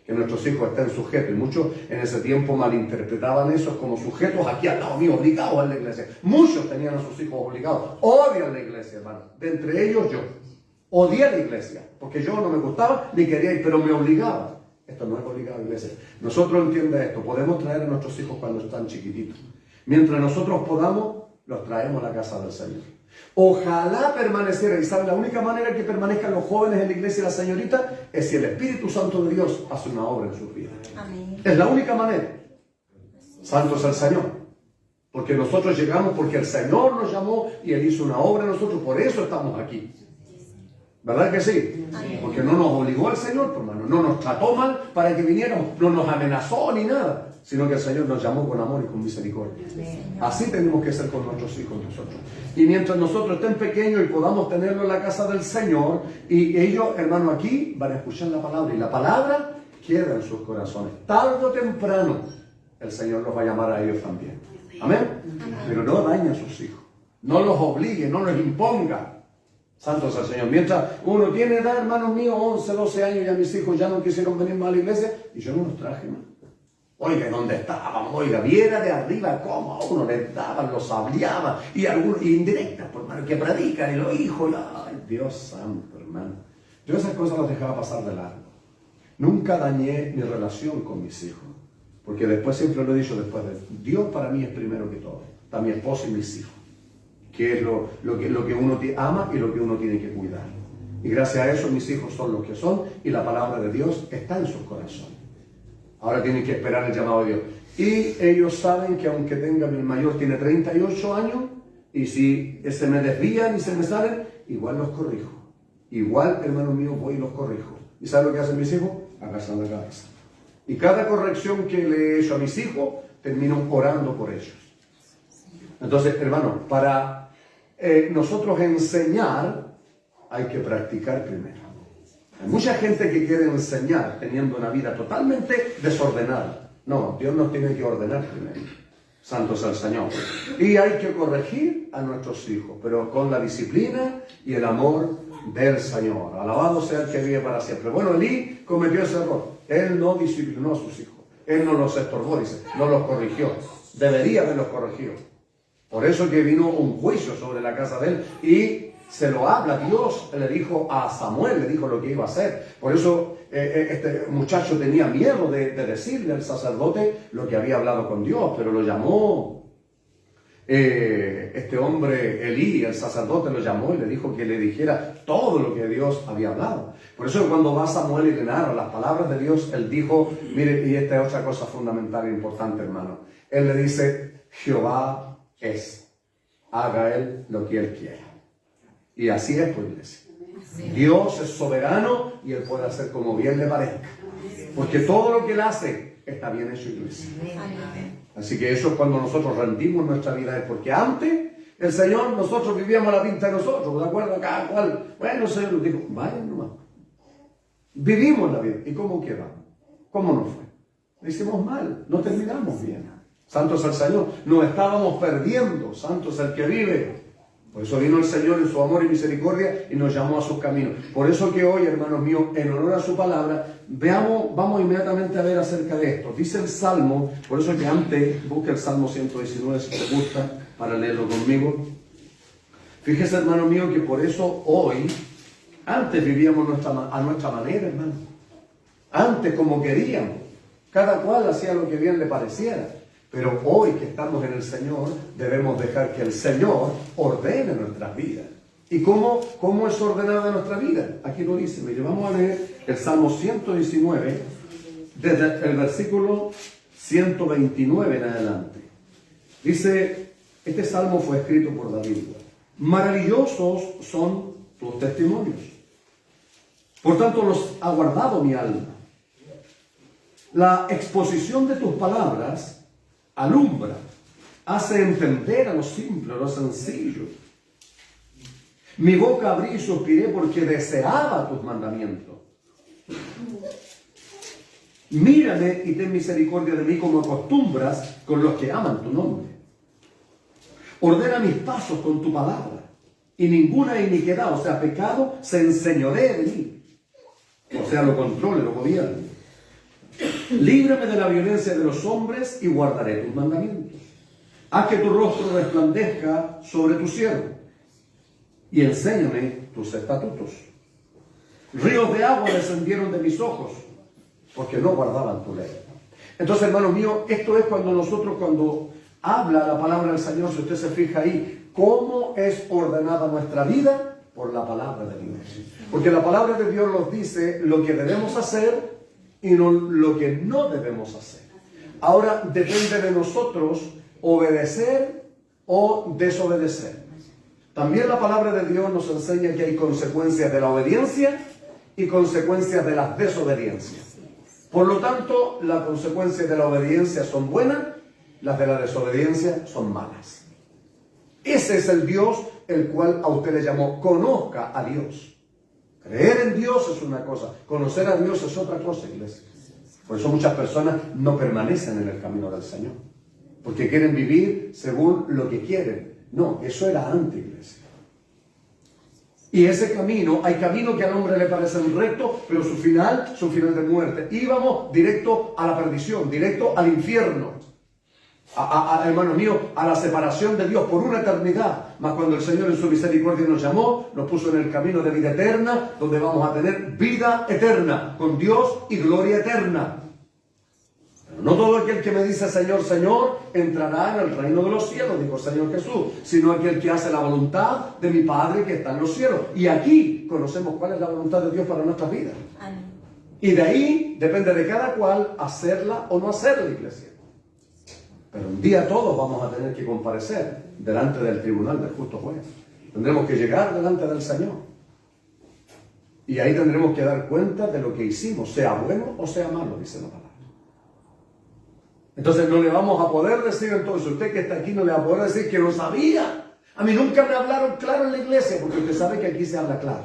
Que nuestros hijos estén sujetos. Y muchos en ese tiempo malinterpretaban eso como sujetos aquí al lado mío, obligados a la iglesia. Muchos tenían a sus hijos obligados. Odian la iglesia, hermano. De entre ellos yo. Odié la iglesia. Porque yo no me gustaba ni quería ir, pero me obligaba. Esto no es obligado a la iglesia. Nosotros entiende esto. Podemos traer a nuestros hijos cuando están chiquititos. Mientras nosotros podamos, los traemos a la casa del Señor. Ojalá permaneciera, y sabe, la única manera que permanezcan los jóvenes en la iglesia y la señorita es si el Espíritu Santo de Dios hace una obra en sus vidas. Amén. Es la única manera. Santo es el Señor. Porque nosotros llegamos porque el Señor nos llamó y Él hizo una obra en nosotros, por eso estamos aquí. ¿Verdad que sí? Amén. Porque no nos obligó el Señor, hermano, no nos trató mal para que viniéramos, no nos amenazó ni nada, sino que el Señor nos llamó con amor y con misericordia. Amén. Así tenemos que ser con nuestros hijos nosotros. Y mientras nosotros estén pequeños y podamos tenerlo en la casa del Señor, y ellos, hermano, aquí van a escuchar la palabra, y la palabra queda en sus corazones. Tarde o temprano, el Señor los va a llamar a ellos también. Amén. Amén. Pero no dañe a sus hijos, no los obligue, no los imponga. Santo es el Señor. Mientras uno tiene edad, hermanos míos, 11, 12 años, ya mis hijos ya no quisieron venir más a la iglesia, y yo no los traje más. Oiga, ¿dónde estaban? Oiga, viera de arriba cómo a uno les daban, los hablaban, y algunos indirectas, por hermano, que predican, y los hijos, ay, Dios santo, hermano. Yo esas cosas las dejaba pasar de largo. Nunca dañé mi relación con mis hijos, porque después, siempre lo he dicho después, Dios para mí es primero que todo, está mi esposa y mis hijos, que es lo que uno ama y lo que uno tiene que cuidar. Y gracias a eso mis hijos son los que son, y la palabra de Dios está en sus corazones. Ahora tienen que esperar el llamado de Dios. Y ellos saben que aunque tengan, mi mayor tiene 38 años, y si se me desvían y se me salen, igual los corrijo. Igual, hermano mío, voy y los corrijo. ¿Y saben lo que hacen mis hijos? Agachan la cabeza. Y cada corrección que le he hecho a mis hijos, termino orando por ellos. Entonces, hermano, para nosotros enseñar, hay que practicar primero. Hay mucha gente que quiere enseñar teniendo una vida totalmente desordenada. No, Dios nos tiene que ordenar primero. Santo es el Señor. Y hay que corregir a nuestros hijos, pero con la disciplina y el amor del Señor. Alabado sea el que vive para siempre. Bueno, Elí cometió ese error. Él no disciplinó a sus hijos. Él no los estorbó, dice, no los corrigió. Debería haberlos corregido. Por eso que vino un juicio sobre la casa de él y se lo habla. Dios le dijo a Samuel, le dijo lo que iba a hacer. Por eso este muchacho tenía miedo de decirle al sacerdote lo que había hablado con Dios, pero lo llamó este hombre Elí, el sacerdote lo llamó y le dijo que le dijera todo lo que Dios había hablado. Por eso cuando va Samuel y le narra las palabras de Dios, él dijo, mire, y esta es otra cosa fundamental e importante, hermano. Él le dice, Jehová es, haga él lo que él quiera. Y así es, pues, iglesia. Dios es soberano y Él puede hacer como bien le parezca. Porque todo lo que Él hace está bien hecho, iglesia. Así que eso es cuando nosotros rendimos nuestra vida. Es porque antes el Señor, nosotros vivíamos la pinta de nosotros, ¿de acuerdo? Cada cual. Bueno, el Señor nos dijo, vayan nomás. Vivimos la vida. ¿Y cómo quedamos? ¿Cómo nos fue? Lo hicimos mal, no terminamos bien. Santo es el Señor. Nos estábamos perdiendo. Santo es el que vive. Por eso vino el Señor en su amor y misericordia y nos llamó a sus caminos. Por eso que hoy, hermanos míos, en honor a su palabra, vamos inmediatamente a ver acerca de esto. Dice el Salmo, por eso que antes, busque el Salmo 119 si te gusta, para leerlo conmigo. Fíjese, hermano mío, que por eso hoy, antes vivíamos a nuestra manera, hermano. Antes como queríamos. Cada cual hacía lo que bien le pareciera. Pero hoy que estamos en el Señor, debemos dejar que el Señor ordene nuestras vidas. ¿Y cómo es ordenada nuestra vida? Aquí lo dice, mire, vamos a leer el Salmo 119, desde el versículo 129 en adelante. Dice, este Salmo fue escrito por David. Maravillosos son tus testimonios. Por tanto, los ha guardado mi alma. La exposición de tus palabras alumbra, hace entender a los simples, a los sencillos. Mi boca abrí y suspiré porque deseaba tus mandamientos. Mírame y ten misericordia de mí como acostumbras con los que aman tu nombre. Ordena mis pasos con tu palabra y ninguna iniquidad, o sea, pecado, se enseñoree de mí. O sea, lo controle, lo gobierne. Líbrame de la violencia de los hombres y guardaré tus mandamientos. Haz que tu rostro resplandezca sobre tu siervo y enséñame tus estatutos. Ríos de agua descendieron de mis ojos porque no guardaban tu ley. Entonces, hermanos míos, esto es cuando habla la palabra del Señor, si usted se fija ahí, cómo es ordenada nuestra vida por la palabra de Dios. Porque la palabra de Dios nos dice lo que debemos hacer y no lo que no debemos hacer. Ahora depende de nosotros obedecer o desobedecer. También la palabra de Dios nos enseña que hay consecuencias de la obediencia y consecuencias de la desobediencia. Por lo tanto, las consecuencias de la obediencia son buenas, las de la desobediencia son malas. Ese es el Dios el cual a usted le llamó. Conozca a Dios. Creer en Dios es una cosa, conocer a Dios es otra cosa, iglesia. Por eso muchas personas no permanecen en el camino del Señor, porque quieren vivir según lo que quieren. No, eso era antes, iglesia. Y ese camino, hay caminos que al hombre le parecen rectos, pero su final de muerte. Íbamos directo a la perdición, directo al infierno. Hermanos míos, a la separación de Dios por una eternidad. Mas cuando el Señor en su misericordia nos llamó, nos puso en el camino de vida eterna, donde vamos a tener vida eterna, con Dios y gloria eterna. Pero no todo aquel que me dice Señor, Señor, entrará en el reino de los cielos, dijo el Señor Jesús, sino aquel que hace la voluntad de mi Padre que está en los cielos. Y aquí conocemos cuál es la voluntad de Dios para nuestras vidas. Amén. Y de ahí depende de cada cual hacerla o no hacerla, iglesia. Pero un día todos vamos a tener que comparecer delante del tribunal del justo juez. Tendremos que llegar delante del Señor. Y ahí tendremos que dar cuenta de lo que hicimos, sea bueno o sea malo, dice la palabra. Entonces no le vamos a poder decir, entonces usted que está aquí no le va a poder decir que no sabía. A mí nunca me hablaron claro en la iglesia, porque usted sabe que aquí se habla claro.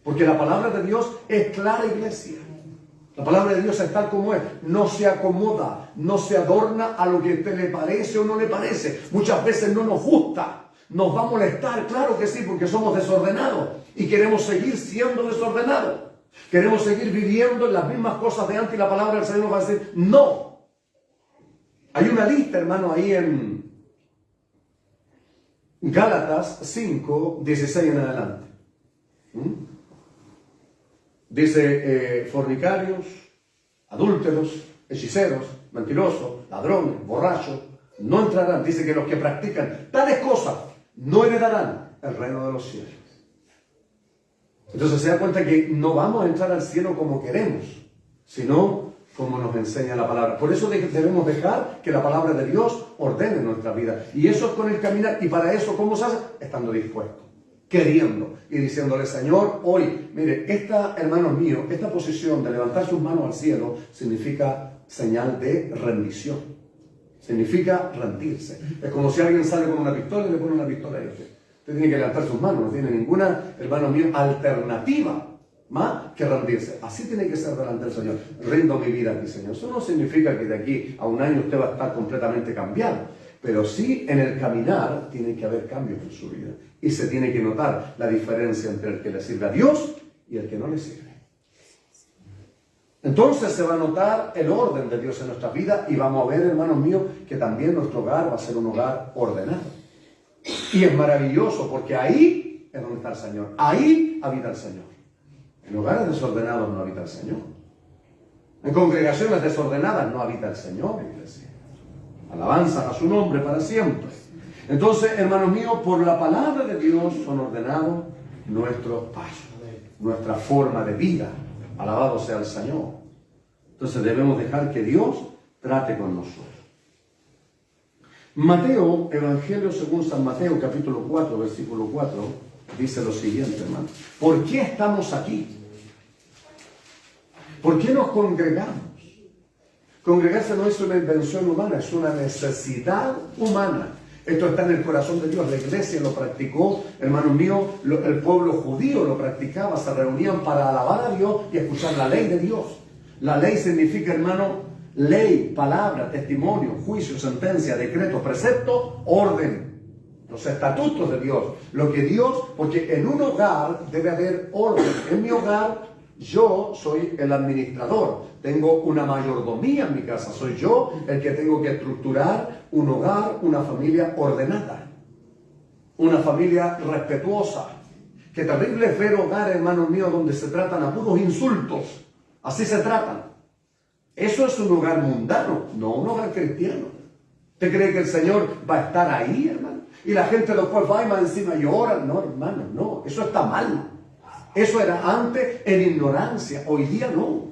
Porque la palabra de Dios es clara, iglesia. La palabra de Dios es tal como es, no se acomoda, no se adorna a lo que a usted le parece o no le parece. Muchas veces no nos gusta, nos va a molestar, claro que sí, porque somos desordenados y queremos seguir siendo desordenados. Queremos seguir viviendo en las mismas cosas de antes y la palabra del Señor nos va a decir, no. Hay una lista, hermano, ahí en Gálatas 5, 16 en adelante. Dice, fornicarios, adúlteros, hechiceros, mentirosos, ladrones, borrachos, no entrarán. Dice que los que practican tales cosas no heredarán el reino de los cielos. Entonces se da cuenta que no vamos a entrar al cielo como queremos, sino como nos enseña la palabra. Por eso debemos dejar que la palabra de Dios ordene nuestra vida. Y eso es con el caminar. Y para eso, ¿cómo se hace? Estando dispuesto, queriendo y diciéndole, Señor, hoy, mire, hermanos míos, esta posición de levantar sus manos al cielo significa señal de rendición. Significa rendirse. Es como si alguien sale con una pistola y le pone una pistola a usted. Usted tiene que levantar sus manos, no tiene ninguna, hermanos míos, alternativa más que rendirse. Así tiene que ser delante del Señor. Rindo mi vida aquí, Señor. Eso no significa que de aquí a un año usted va a estar completamente cambiado. Pero sí en el caminar tiene que haber cambios en su vida. Y se tiene que notar la diferencia entre el que le sirve a Dios y el que no le sirve. Entonces se va a notar el orden de Dios en nuestra vida y vamos a ver, hermanos míos, que también nuestro hogar va a ser un hogar ordenado. Y es maravilloso porque ahí es donde está el Señor. Ahí habita el Señor. En hogares desordenados no habita el Señor. En congregaciones desordenadas no habita el Señor, iglesia. Alabanza a su nombre para siempre. Entonces, hermanos míos, por la palabra de Dios son ordenados nuestros pasos, nuestra forma de vida. Alabado sea el Señor. Entonces debemos dejar que Dios trate con nosotros. Mateo, Evangelio según San Mateo, capítulo 4, versículo 4, dice lo siguiente, hermano. ¿Por qué estamos aquí? ¿Por qué nos congregamos? Congregarse no es una invención humana, es una necesidad humana. Esto está en el corazón de Dios. La iglesia lo practicó, hermanos míos, el pueblo judío lo practicaba, se reunían para alabar a Dios y escuchar la ley de Dios. La ley significa, hermano, ley, palabra, testimonio, juicio, sentencia, decreto, precepto, orden. los estatutos de Dios, lo que Dios, porque en un hogar debe haber orden. En mi hogar yo soy el administrador, tengo una mayordomía en mi casa, soy yo el que tengo que estructurar un hogar, una familia ordenada, una familia respetuosa. Qué terrible es ver hogares, hermanos míos, donde se tratan a puros insultos, así se tratan. Eso es un hogar mundano, no un hogar cristiano. ¿Usted cree que el Señor va a estar ahí, hermano? Y la gente después va y más encima llora. No, hermano, no, eso está mal. Eso era antes en ignorancia, hoy día no.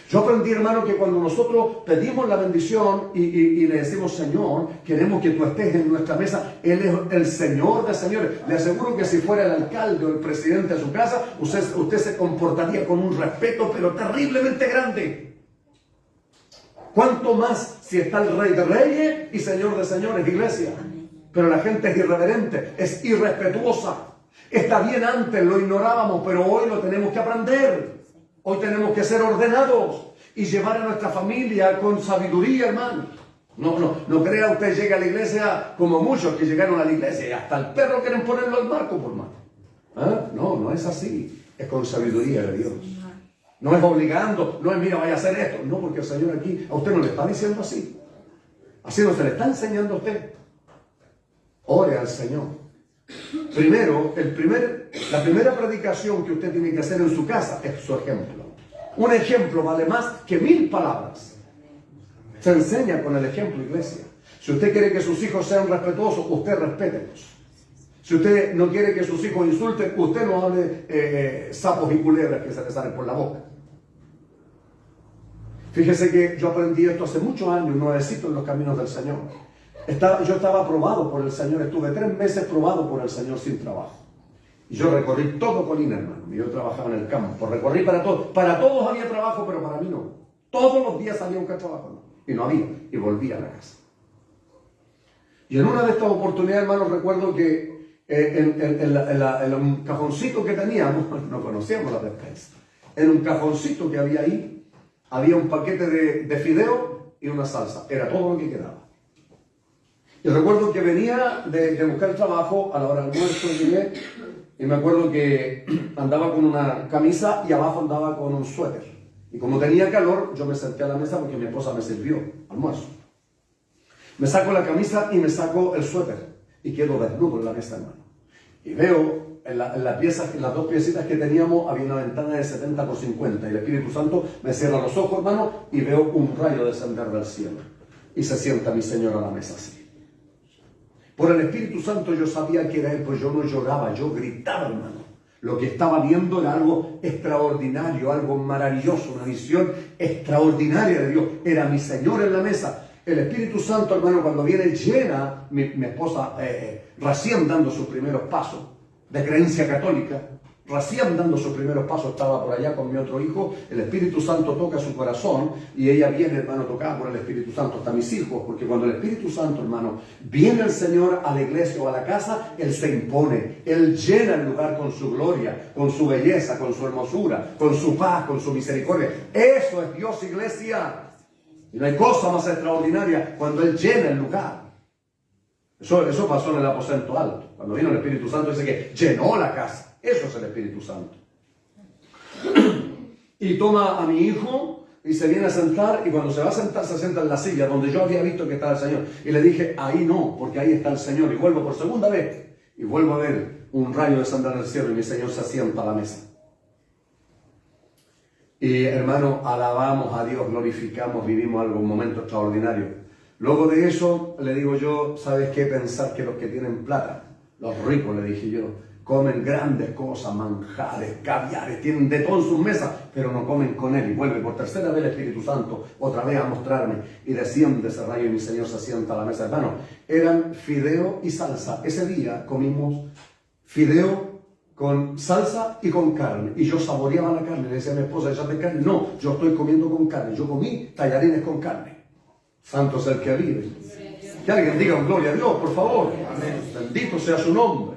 Yo aprendí, hermano, que cuando nosotros pedimos la bendición y le decimos, Señor, queremos que tú estés en nuestra mesa, Él es el Señor de señores. Le aseguro que si fuera el alcalde o el presidente de su casa, usted se comportaría con un respeto, pero terriblemente grande. ¿Cuánto más si está el Rey de Reyes y Señor de señores, iglesia? Pero la gente es irreverente, es irrespetuosa. Está bien, antes lo ignorábamos, pero hoy lo tenemos que aprender. Hoy tenemos que ser ordenados y llevar a nuestra familia con sabiduría, hermano. No crea usted llega a la iglesia como muchos que llegaron a la iglesia y hasta el perro quieren ponerlo al marco por más. ¿Ah? No es así. Es con sabiduría de Dios. No es obligando, no es mira, vaya a hacer esto. No, porque el Señor aquí a usted no le está diciendo así. Así no se le está enseñando a usted. Ore al Señor. Primero, la primera predicación que usted tiene que hacer en su casa es su ejemplo. Un ejemplo vale más que 1000 palabras. Se enseña con el ejemplo, iglesia. Si usted quiere que sus hijos sean respetuosos, usted respételos. Si usted no quiere que sus hijos insulten, usted no hable sapos y culebras que se les salen por la boca. Fíjese que yo aprendí esto hace muchos años, nuevecito en los caminos del Señor. Yo estaba aprobado por el Señor, estuve 3 meses probado por el Señor sin trabajo. Y yo recorrí todo Colina, hermano. Yo trabajaba en el campo, recorrí para todos. Para todos había trabajo, pero para mí no. Todos los días salía un trabajo, ¿no? Y no había, y volví a la casa. Y en una de estas oportunidades, hermano, recuerdo que en un cajoncito que teníamos, no conocíamos la despensa, en un cajoncito que había ahí, había un paquete de fideo y una salsa. Era todo lo que quedaba. Y recuerdo que venía de buscar trabajo a la hora del almuerzo, llegué, y me acuerdo que andaba con una camisa y abajo andaba con un suéter. Y como tenía calor, yo me senté a la mesa porque mi esposa me sirvió almuerzo. Me saco la camisa y me saco el suéter y quedo desnudo en la mesa, hermano. Y veo en las 2 piecitas que teníamos había una ventana de 70 por 50 y el Espíritu Santo me cierra los ojos, hermano, y veo un rayo descender del cielo. Y se sienta mi Señor a la mesa así. Por el Espíritu Santo yo sabía que era Él, pues yo no lloraba, yo gritaba, hermano. Lo que estaba viendo era algo extraordinario, algo maravilloso, una visión extraordinaria de Dios. Era mi Señor en la mesa. El Espíritu Santo, hermano, cuando viene llena, mi esposa recién dando sus primeros pasos de creencia católica, recién dando sus primeros pasos, estaba por allá con mi otro hijo, el Espíritu Santo toca su corazón y ella viene, hermano, tocada por el Espíritu Santo, hasta mis hijos, porque cuando el Espíritu Santo, hermano, viene el Señor a la iglesia o a la casa, Él se impone, Él llena el lugar con su gloria, con su belleza, con su hermosura, con su paz, con su misericordia. Eso es Dios, iglesia. Y no hay cosa más extraordinaria cuando Él llena el lugar. Eso pasó en el aposento alto. Cuando vino el Espíritu Santo, dice que llenó la casa. Eso es el Espíritu Santo. Y toma a mi hijo y se viene a sentar, y cuando se va a sentar, se sienta en la silla donde yo había visto que estaba el Señor. Y le dije, ahí no, porque ahí está el Señor. Y vuelvo por segunda vez, y vuelvo a ver un rayo descender del cielo, y mi Señor se sienta a la mesa. Y hermano, alabamos a Dios, glorificamos, vivimos algo, un momento extraordinario. Luego de eso, le digo yo, ¿sabes qué? Pensar que los que tienen plata, los ricos, le dije yo, comen grandes cosas, manjares, caviares, tienen de todo en sus mesas, pero no comen con Él. Y vuelve por tercera vez el Espíritu Santo, otra vez a mostrarme, y desciende ese rayo y mi Señor se sienta a la mesa. Hermano, eran fideo y salsa. Ese día comimos fideo con salsa y con carne, y yo saboreaba la carne. Le decía a mi esposa, ¿échate carne? No, yo estoy comiendo con carne. Yo comí tallarines con carne. Santo es el que vive. Que alguien diga gloria a Dios, por favor. Amén. Bendito sea su nombre.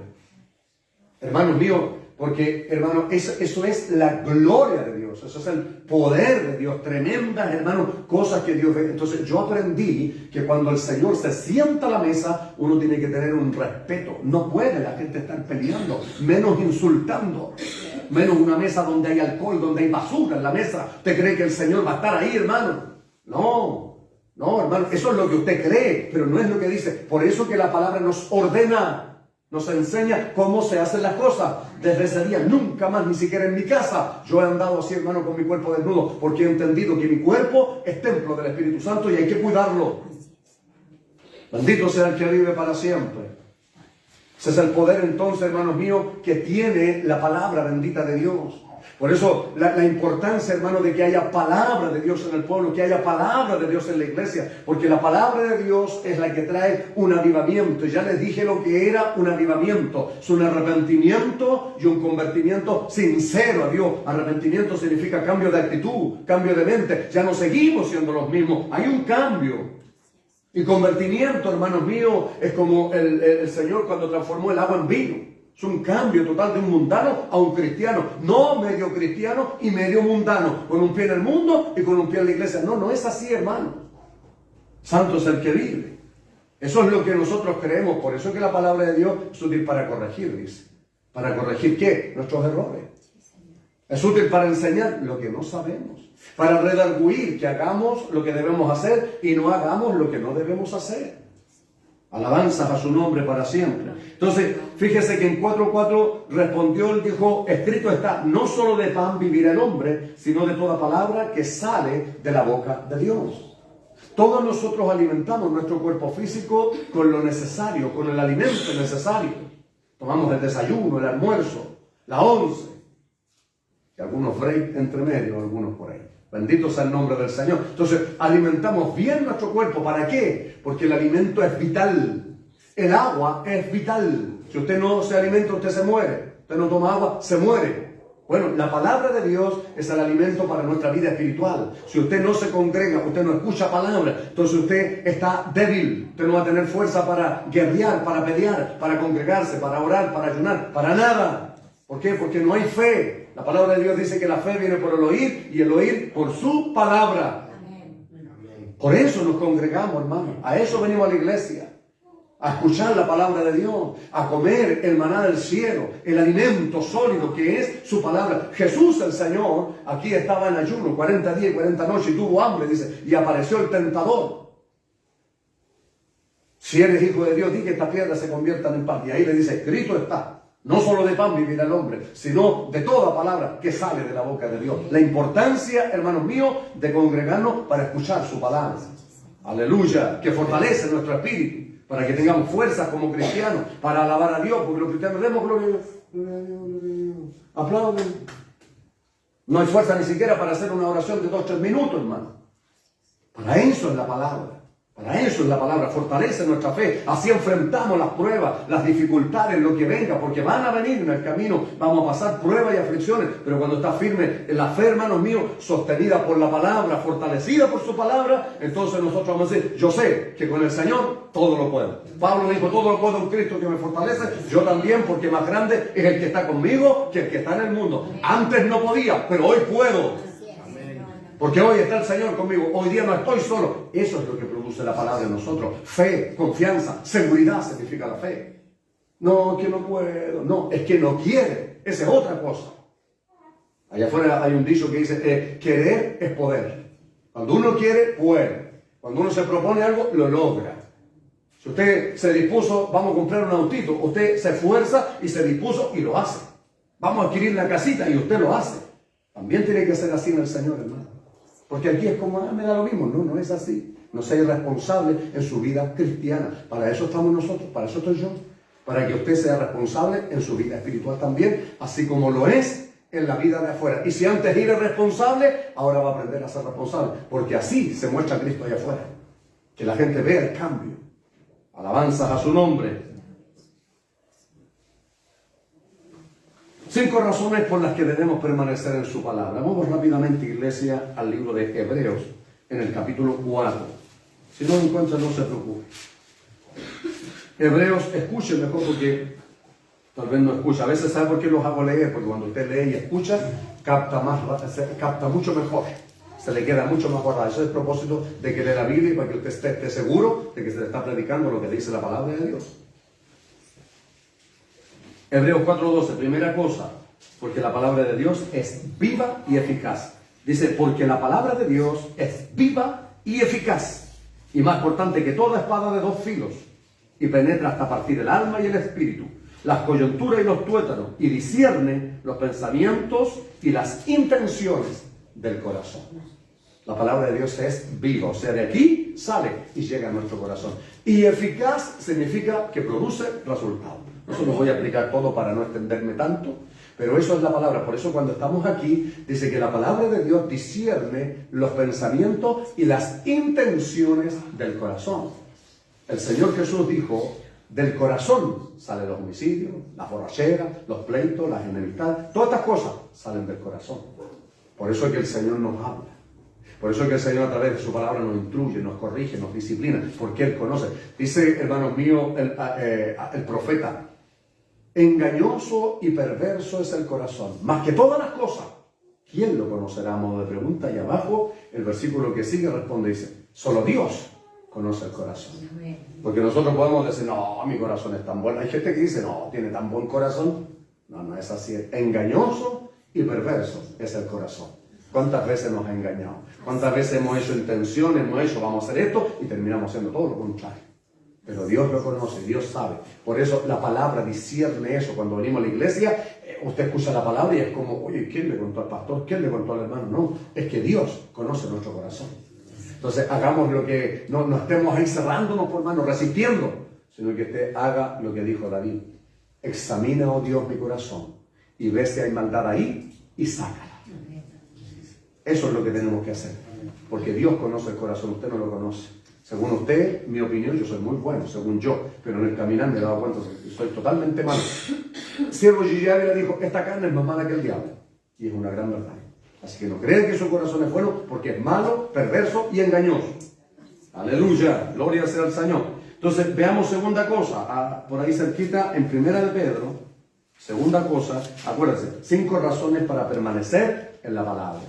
Hermanos míos, Porque, hermano, eso es la gloria de Dios. Eso es el poder de Dios. Tremendas, hermano, cosas que Dios ve. Entonces yo aprendí que cuando el Señor se sienta a la mesa, uno tiene que tener un respeto. No puede la gente estar peleando, menos insultando. Menos una mesa donde hay alcohol, donde hay basura en la mesa. ¿Usted cree que el Señor va a estar ahí, hermano? No, hermano, eso es lo que usted cree, pero no es lo que dice. Por eso que la palabra nos ordena. Nos enseña cómo se hacen las cosas. Desde ese día, nunca más, ni siquiera en mi casa, yo he andado así, hermano, con mi cuerpo desnudo, porque he entendido que mi cuerpo es templo del Espíritu Santo y hay que cuidarlo. Bendito sea el que vive para siempre. Ese es el poder, entonces, hermanos míos, que tiene la palabra bendita de Dios. Por eso la importancia, hermano, de que haya palabra de Dios en el pueblo, que haya palabra de Dios en la iglesia, porque la palabra de Dios es la que trae un avivamiento. Y ya les dije lo que era un avivamiento. Es un arrepentimiento y un convertimiento sincero a Dios. Arrepentimiento significa cambio de actitud, cambio de mente. Ya no seguimos siendo los mismos. Hay un cambio. Y convertimiento, hermanos míos, es como el Señor cuando transformó el agua en vino. Es un cambio total de un mundano a un cristiano. No medio cristiano y medio mundano. Con un pie en el mundo y con un pie en la iglesia. No es así, hermano. Santo es el que vive. Eso es lo que nosotros creemos. Por eso es que la palabra de Dios es útil para corregir, dice. ¿Para corregir qué? Nuestros errores. Es útil para enseñar lo que no sabemos. Para redarguir que hagamos lo que debemos hacer y no hagamos lo que no debemos hacer. Alabanzas a su nombre para siempre. Entonces, fíjese que en 4:4 respondió, él dijo, escrito está, no solo de pan vivirá el hombre, sino de toda palabra que sale de la boca de Dios. Todos nosotros alimentamos nuestro cuerpo físico con lo necesario, con el alimento necesario. Tomamos el desayuno, el almuerzo, la once. Y algunos break entre medio, algunos por ahí. Bendito sea el nombre del Señor. Entonces, alimentamos bien nuestro cuerpo. ¿Para qué? Porque el alimento es vital. El agua es vital. Si usted no se alimenta, usted se muere. Usted no toma agua, se muere. Bueno, la palabra de Dios es el alimento para nuestra vida espiritual. Si usted no se congrega, usted no escucha palabra, entonces usted está débil. Usted no va a tener fuerza para guerrear, para pelear, para congregarse, para orar, para ayunar, para nada. ¿Por qué? Porque no hay fe. La palabra de Dios dice que la fe viene por el oír y el oír por su palabra. Amén. Por eso nos congregamos, hermano. A eso venimos a la iglesia. A escuchar la palabra de Dios. A comer el maná del cielo. El alimento sólido que es su palabra. Jesús el Señor aquí estaba en ayuno 40 días y 40 noches y tuvo hambre, dice. Y apareció el tentador. Si eres hijo de Dios, di que estas piedras se conviertan en pan. Y ahí le dice, escrito está. No solo de pan vivirá el hombre, sino de toda palabra que sale de la boca de Dios. La importancia, hermanos míos, de congregarnos para escuchar su palabra. Aleluya, que fortalece nuestro espíritu, para que tengamos fuerzas como cristianos, para alabar a Dios, porque los cristianos demos gloria a Dios, gloria a Dios, gloria a Dios. Aplauden. No hay fuerza ni siquiera para hacer una oración de 2-3 minutos, hermano. Para eso es la palabra. Para eso es la palabra, fortalece nuestra fe. Así enfrentamos las pruebas, las dificultades, lo que venga, porque van a venir en el camino. Vamos a pasar pruebas y aflicciones, pero cuando está firme en la fe, hermanos míos, sostenida por la palabra, fortalecida por su palabra, entonces nosotros vamos a decir, yo sé que con el Señor todo lo puedo. Pablo dijo, todo lo puedo en Cristo que me fortalece. Yo también, porque más grande es el que está conmigo que el que está en el mundo. Antes no podía, pero hoy puedo. Porque hoy está el Señor conmigo, hoy día no estoy solo. Eso es lo que produce la palabra en nosotros. Fe, confianza, seguridad significa la fe. No, que no puedo. No, es que no quiere. Esa es otra cosa. Allá afuera hay un dicho que dice, querer es poder. Cuando uno quiere, puede. Cuando uno se propone algo, lo logra. Si usted se dispuso, vamos a comprar un autito, usted se esfuerza y se dispuso y lo hace. Vamos a adquirir la casita y usted lo hace. También tiene que ser así en el Señor, hermano. Porque aquí es como, me da lo mismo. No es así. No sea irresponsable en su vida cristiana. Para eso estamos nosotros, para eso estoy yo. Para que usted sea responsable en su vida espiritual también, así como lo es en la vida de afuera. Y si antes era irresponsable, ahora va a aprender a ser responsable. Porque así se muestra Cristo allá afuera. Que la gente vea el cambio. Alabanzas a su nombre. 5 razones por las que debemos permanecer en su palabra. Vamos rápidamente, iglesia, al libro de Hebreos, en el capítulo 4. Si no lo encuentran, no se preocupe. Hebreos, escuchen mejor porque Tal vez no escucha. A veces, ¿sabe por qué los hago leer? Porque cuando usted lee y escucha, capta mucho mejor. Se le queda mucho más guardado. Eso es el propósito de que lee la Biblia, para que usted esté seguro de que se le está predicando lo que dice la palabra de Dios. Hebreos 4:12, primera cosa, porque la palabra de Dios es viva y eficaz. Dice, porque la palabra de Dios es viva y eficaz, y más cortante que toda espada de 2 filos, y penetra hasta partir el alma y el espíritu, las coyunturas y los tuétanos, y discierne los pensamientos y las intenciones del corazón. La palabra de Dios es viva, o sea, de aquí sale y llega a nuestro corazón. Y eficaz significa que produce resultados. No se los voy a explicar todo para no extenderme tanto, pero eso es la palabra. Por eso cuando estamos aquí, dice que la palabra de Dios discierne los pensamientos y las intenciones del corazón. El Señor Jesús dijo, del corazón salen los homicidios, las borracheras, los pleitos, las enemistades, todas estas cosas salen del corazón. Por eso es que el Señor nos habla. Por eso es que el Señor a través de su palabra nos instruye, nos corrige, nos disciplina, porque Él conoce. Dice, hermanos míos, el profeta, engañoso y perverso es el corazón, más que todas las cosas. ¿Quién lo conocerá? A modo de pregunta. Y abajo, el versículo que sigue responde, dice, solo Dios conoce el corazón. Porque nosotros podemos decir, no, mi corazón es tan bueno. Hay gente que dice, no, tiene tan buen corazón. No, no es así. Engañoso y perverso es el corazón. ¿Cuántas veces nos ha engañado? ¿Cuántas veces hemos hecho intenciones, hemos hecho, vamos a hacer esto, y terminamos haciendo todo lo contrario? Pero Dios lo conoce, Dios sabe. Por eso la palabra discierne eso. Cuando venimos a la iglesia, usted escucha la palabra y es como, oye, ¿quién le contó al pastor? ¿Quién le contó al hermano? No, es que Dios conoce nuestro corazón. Entonces hagamos lo que, no estemos ahí cerrándonos, por hermano, resistiendo, sino que usted haga lo que dijo David. Examina, oh Dios, mi corazón, y ve si hay maldad ahí, y sácala. Eso es lo que tenemos que hacer, porque Dios conoce el corazón, usted no lo conoce. Según usted, mi opinión, yo soy muy bueno, según yo, pero en el caminar me he dado cuenta que soy totalmente malo. Siervo Gigi Ávila dijo, esta carne es más mala que el diablo, y es una gran verdad. Así que no crean que su corazón es bueno, porque es malo, perverso y engañoso. Aleluya, gloria sea al Señor. Entonces, veamos segunda cosa, por ahí cerquita, en Primera de Pedro, segunda cosa, acuérdense, 5 razones para permanecer en la palabra.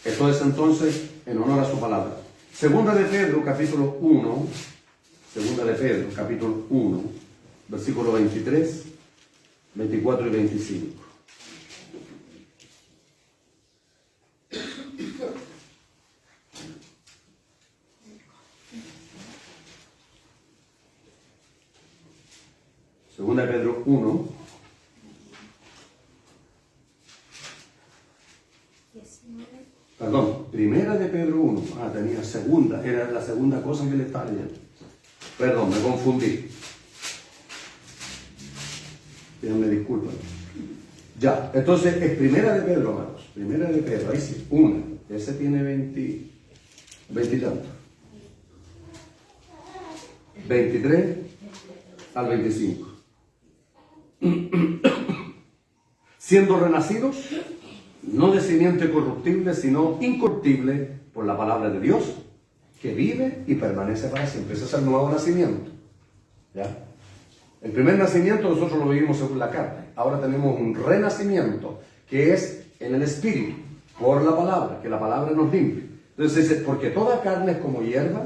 Esto es entonces en honor a su palabra. Segunda de Pedro, capítulo 1, segunda de Pedro, capítulo 1, versículo 23, 24 y 25. Segunda de Pedro 1. Perdón, primera de Pedro 1. Tenía segunda, era la segunda cosa que le estaba leyendo. Perdón, me confundí. Pídanme disculpas. Ya, entonces es primera de Pedro, hermanos. Primera de Pedro, ahí sí, 1. Ese tiene 20 y tanto. 23 al 25. Siendo renacidos, no de simiente corruptible, sino incorruptible por la palabra de Dios, que vive y permanece para siempre. Ese es el nuevo nacimiento. ¿Ya? El primer nacimiento nosotros lo vivimos según la carne. Ahora tenemos un renacimiento, que es en el Espíritu, por la palabra, que la palabra nos limpia. Entonces dice, porque toda carne es como hierba,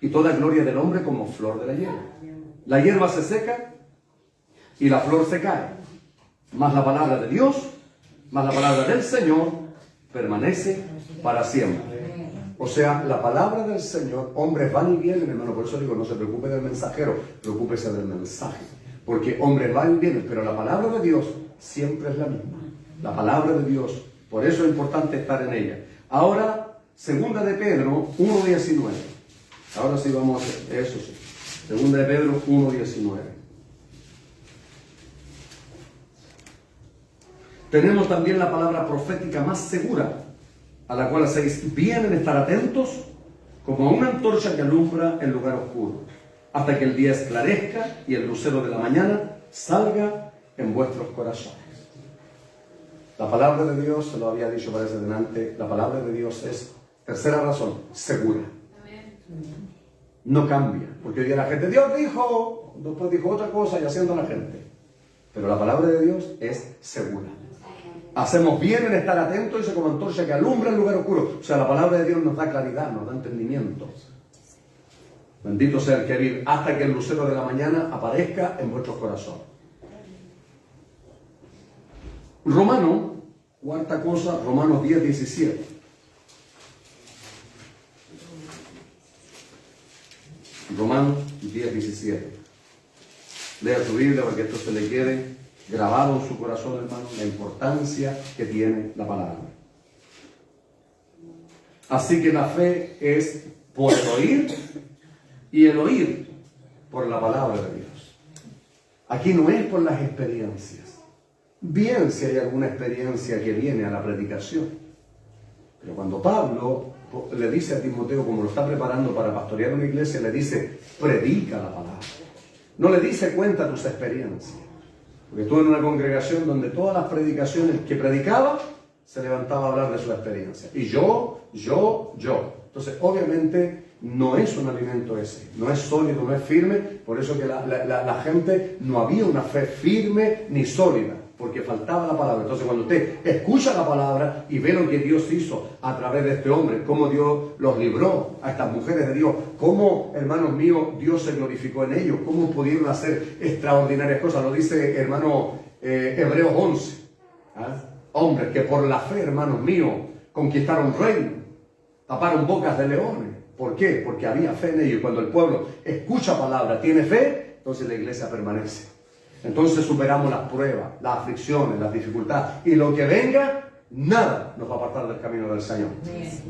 y toda gloria del hombre como flor de la hierba. La hierba se seca, y la flor se cae. Mas la palabra de Dios, mas la palabra del Señor, permanece para siempre. O sea, la palabra del Señor, hombres van y vienen, hermano. Por eso digo, no se preocupe del mensajero, preocúpese del mensaje. Porque hombres van y vienen, pero la palabra de Dios siempre es la misma. La palabra de Dios, por eso es importante estar en ella. Ahora, segunda de Pedro 1:19. Ahora sí vamos a hacer, eso sí. Segunda de Pedro 1:19. Tenemos también la palabra profética más segura, a la cual hacéis bien en estar atentos, como una antorcha que alumbra el lugar oscuro, hasta que el día esclarezca y el lucero de la mañana salga en vuestros corazones. La palabra de Dios, se lo había dicho parece delante, la palabra de Dios es, tercera razón, segura. No cambia, porque hoy día la gente, Dios dijo, después dijo otra cosa y haciendo la gente. Pero la palabra de Dios es segura. Hacemos bien en estar atentos, dice, como antorcha que alumbra el lugar oscuro. O sea, la palabra de Dios nos da claridad, nos da entendimiento. Bendito sea el que vive hasta que el lucero de la mañana aparezca en vuestros corazones. Cuarta cosa, Romanos 10, 17. Romanos 10, 17. Lea tu Biblia para que esto se le quede grabado en su corazón, hermano, la importancia que tiene la palabra. Así que la fe es por el oír y el oír por la palabra de Dios. Aquí no es por las experiencias. Bien si hay alguna experiencia que viene a la predicación. Pero cuando Pablo le dice a Timoteo, como lo está preparando para pastorear una iglesia, le dice, predica la palabra. No le dice, cuenta tus experiencias. Porque estuve en una congregación donde todas las predicaciones que predicaba, se levantaba a hablar de su experiencia. Y yo. Entonces, obviamente, no es un alimento ese. No es sólido, no es firme. Por eso que la gente no había una fe firme ni sólida. Porque faltaba la palabra. Entonces, cuando usted escucha la palabra y ve lo que Dios hizo a través de este hombre, cómo Dios los libró a estas mujeres de Dios, cómo, hermanos míos, Dios se glorificó en ellos, cómo pudieron hacer extraordinarias cosas. Lo dice, hermano, Hebreos 11. Hombres que por la fe, hermanos míos, conquistaron reinos, taparon bocas de leones. ¿Por qué? Porque había fe en ellos. Cuando el pueblo escucha palabra, tiene fe, entonces la iglesia permanece. Entonces superamos las pruebas, las aflicciones, las dificultades. Y lo que venga, nada nos va a apartar del camino del Señor.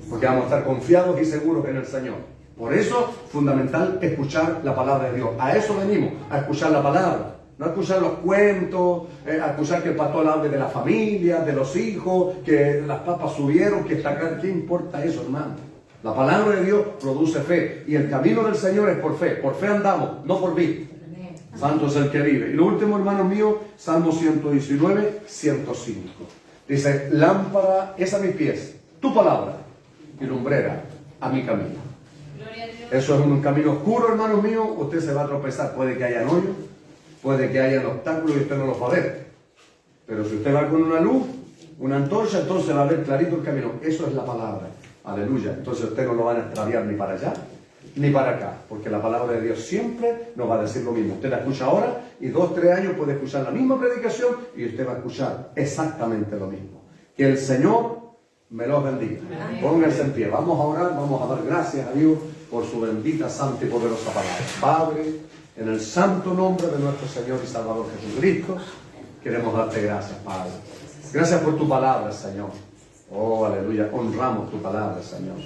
Porque vamos a estar confiados y seguros en el Señor. Por eso, fundamental escuchar la palabra de Dios. A eso venimos, a escuchar la palabra. No a escuchar los cuentos, a escuchar que el pastor hable de la familia, de los hijos, que las papas subieron, que está acá. ¿Qué importa eso, hermano? La palabra de Dios produce fe. Y el camino del Señor es por fe. Por fe andamos, no por vista. Santo es el que vive. Y lo último, hermanos míos, Salmo 119, 105. Dice, lámpara es a mis pies, tu palabra, y lumbrera a mi camino. Eso es un camino oscuro, hermanos míos. Usted se va a tropezar. Puede que haya hoyos, puede que haya obstáculos y usted no los va a ver. Pero si usted va con una luz, una antorcha, entonces va a ver clarito el camino. Eso es la palabra. Aleluya. Entonces usted no lo van a extraviar ni para allá ni para acá, porque la palabra de Dios siempre nos va a decir lo mismo. Usted la escucha ahora y 2 o 3 años puede escuchar la misma predicación y usted va a escuchar exactamente lo mismo. Que el Señor me los bendiga. Pónganse en pie. Vamos a orar, vamos a dar gracias a Dios por su bendita, santa y poderosa palabra. Padre, en el santo nombre de nuestro Señor y Salvador Jesucristo, queremos darte gracias, Padre. Gracias por tu palabra, Señor. Oh, aleluya. Honramos tu palabra, Señor.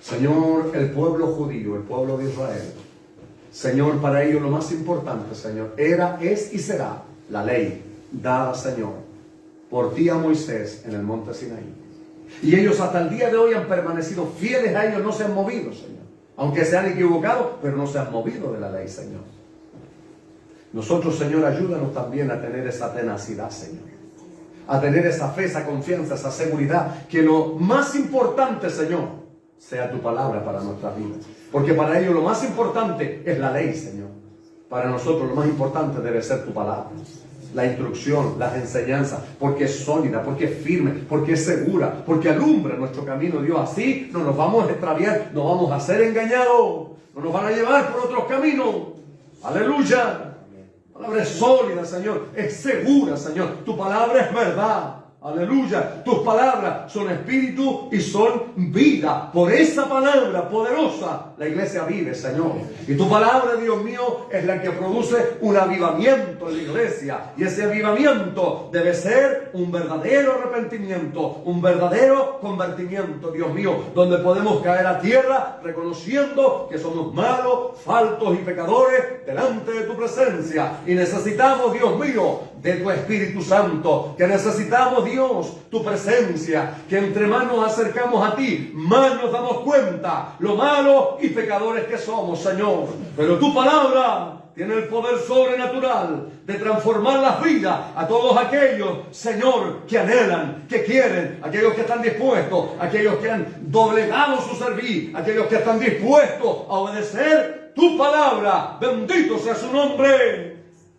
Señor, el pueblo judío, el pueblo de Israel, Señor, para ellos lo más importante, Señor, era, es y será la ley dada, Señor, por ti a Moisés en el monte Sinaí. Y ellos hasta el día de hoy han permanecido fieles a ellos, no se han movido, Señor. Aunque se han equivocado, pero no se han movido de la ley, Señor. Nosotros, Señor, ayúdanos también a tener esa tenacidad, Señor. A tener esa fe, esa confianza, esa seguridad, que lo más importante, Señor, sea tu palabra para nuestras vidas. Porque para ellos lo más importante es la ley, Señor. Para nosotros lo más importante debe ser tu palabra. La instrucción, las enseñanzas, porque es sólida, porque es firme, porque es segura, porque alumbra nuestro camino, Dios. Así no nos vamos a extraviar, no vamos a ser engañados, no nos van a llevar por otros caminos. Aleluya. Tu palabra es sólida, Señor, es segura, Señor. Tu palabra es verdad. Aleluya, tus palabras son espíritu y son vida. Por esa palabra poderosa la iglesia vive, Señor. Y tu palabra, Dios mío, es la que produce un avivamiento en la iglesia. Y ese avivamiento debe ser un verdadero arrepentimiento, un verdadero convertimiento, Dios mío, donde podemos caer a tierra reconociendo que somos malos, faltos y pecadores delante de tu presencia. Y necesitamos, Dios mío, de tu Espíritu Santo, que necesitamos, Dios, tu presencia, que entre más nos acercamos a ti, más nos damos cuenta lo malos y pecadores que somos, Señor. Pero tu palabra tiene el poder sobrenatural de transformar las vidas a todos aquellos, Señor, que anhelan, que quieren, aquellos que están dispuestos, aquellos que han doblegado su servir, aquellos que están dispuestos a obedecer tu palabra. Bendito sea su nombre.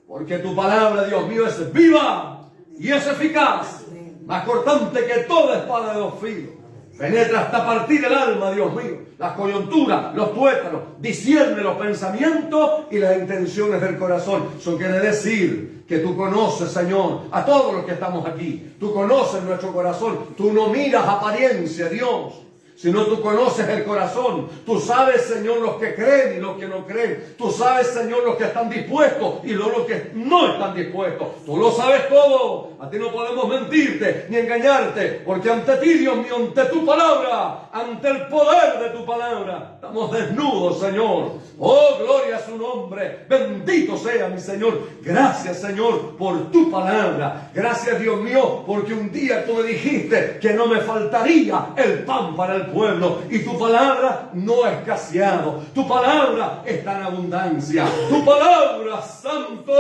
Porque tu palabra, Dios mío, es viva y es eficaz, más cortante que toda espada de dos filos. Penetra hasta partir el alma, Dios mío, las coyunturas, los tuétanos, discierne los pensamientos y las intenciones del corazón. Eso quiere decir que tú conoces, Señor, a todos los que estamos aquí. Tú conoces nuestro corazón. Tú no miras apariencia, Dios, sino tú conoces el corazón. Tú sabes, Señor, los que creen y los que no creen. Tú sabes, Señor, los que están dispuestos y los que no están dispuestos. Tú lo sabes todo. A ti no podemos mentirte ni engañarte, porque ante ti, Dios mío, ante tu palabra, ante el poder de tu palabra, estamos desnudos, Señor. Oh, gloria a su nombre. Bendito sea mi Señor. Gracias, Señor, por tu palabra. Gracias, Dios mío, porque un día tú me dijiste que no me faltaría el pan para el pueblo, y tu palabra no ha escaseado. Tu palabra está en abundancia. Tu palabra, santo,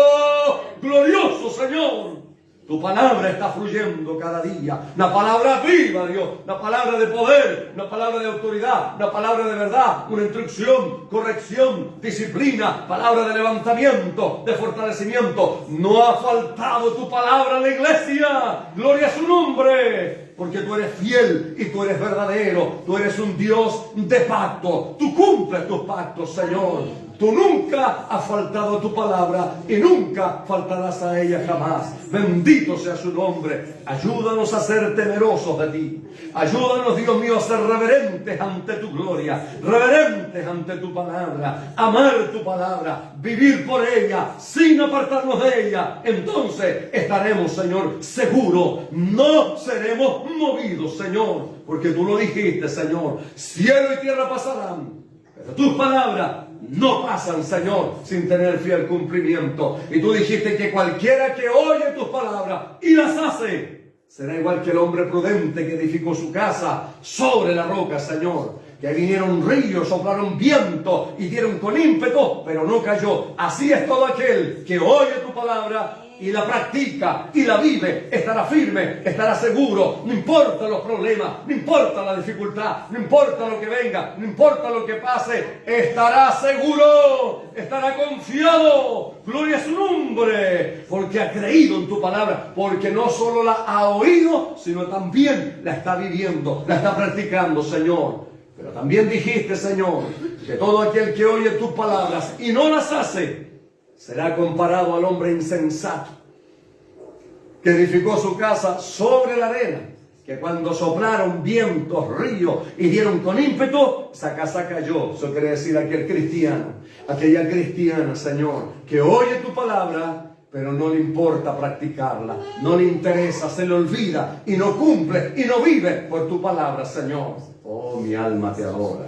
glorioso Señor. Tu palabra está fluyendo cada día. Una palabra viva, Dios. Una palabra de poder. Una palabra de autoridad. Una palabra de verdad. Una instrucción, corrección, disciplina. Palabra de levantamiento, de fortalecimiento. No ha faltado tu palabra en la iglesia. Gloria a su nombre. Porque tú eres fiel y tú eres verdadero. Tú eres un Dios de pacto. Tú cumples tus pactos, Señor. Tú nunca has faltado a tu palabra y nunca faltarás a ella jamás. Bendito sea su nombre. Ayúdanos a ser temerosos de ti. Ayúdanos, Dios mío, a ser reverentes ante tu gloria, reverentes ante tu palabra, amar tu palabra, vivir por ella, sin apartarnos de ella. Entonces estaremos, Señor, seguros. No seremos movidos, Señor, porque tú lo dijiste, Señor. Cielo y tierra pasarán, pero tus palabras no pasan, Señor, sin tener fiel cumplimiento. Y tú dijiste que cualquiera que oye tus palabras y las hace, será igual que el hombre prudente que edificó su casa sobre la roca, Señor. Que vinieron ríos, soplaron viento y dieron con ímpetu, pero no cayó. Así es todo aquel que oye tu palabra y la practica y la vive, estará firme, estará seguro. No importa los problemas, no importa la dificultad, no importa lo que venga, no importa lo que pase, estará seguro, estará confiado. Gloria a su nombre, porque ha creído en tu palabra, porque no solo la ha oído, sino también la está viviendo, la está practicando, Señor. Pero también dijiste, Señor, que todo aquel que oye tus palabras y no las hace, será comparado al hombre insensato que edificó su casa sobre la arena, que cuando soplaron vientos, ríos y dieron con ímpetu, esa casa cayó. Eso quiere decir aquel cristiano, aquella cristiana, Señor, que oye tu palabra, pero no le importa practicarla, no le interesa, se le olvida y no cumple y no vive por tu palabra, Señor. Oh, mi alma te adora.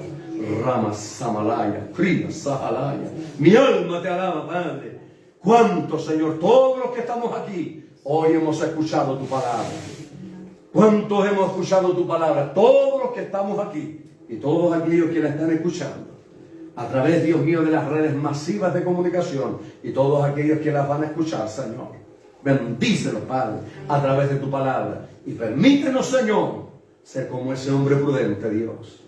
Rama Samalaya, Krima Sahalaya. Mi alma te alaba, Padre. ¿Cuánto, Señor? Todos los que estamos aquí, hoy hemos escuchado tu palabra. ¿Cuántos hemos escuchado tu palabra? Todos los que estamos aquí y todos aquellos que la están escuchando a través, Dios mío, de las redes masivas de comunicación y todos aquellos que las van a escuchar, Señor. Bendícelos, Padre, a través de tu palabra. Y permítenos, Señor, ser como ese hombre prudente, Dios.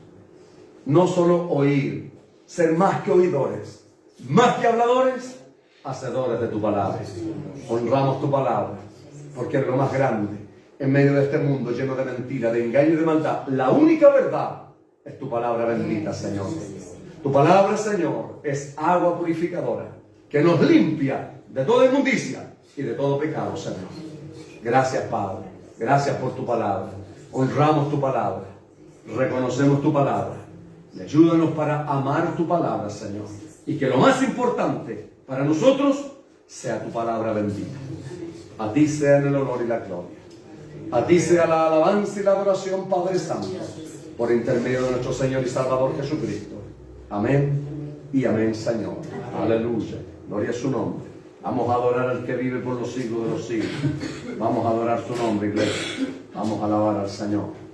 No solo oír, ser más que oidores, más que habladores, hacedores de tu palabra. Honramos tu palabra, porque es lo más grande en medio de este mundo lleno de mentira, de engaño y de maldad. La única verdad es tu palabra bendita, Señor. Tu palabra, Señor, es agua purificadora que nos limpia de toda inmundicia y de todo pecado, Señor. Gracias, Padre. Gracias por tu palabra. Honramos tu palabra. Reconocemos tu palabra. Y ayúdanos para amar tu palabra, Señor. Y que lo más importante para nosotros sea tu palabra bendita. A ti sea el honor y la gloria. A ti sea la alabanza y la adoración, Padre Santo, por intermedio de nuestro Señor y Salvador Jesucristo. Amén y amén, Señor. Aleluya. Gloria a su nombre. Vamos a adorar al que vive por los siglos de los siglos. Vamos a adorar su nombre, iglesia. Vamos a alabar al Señor.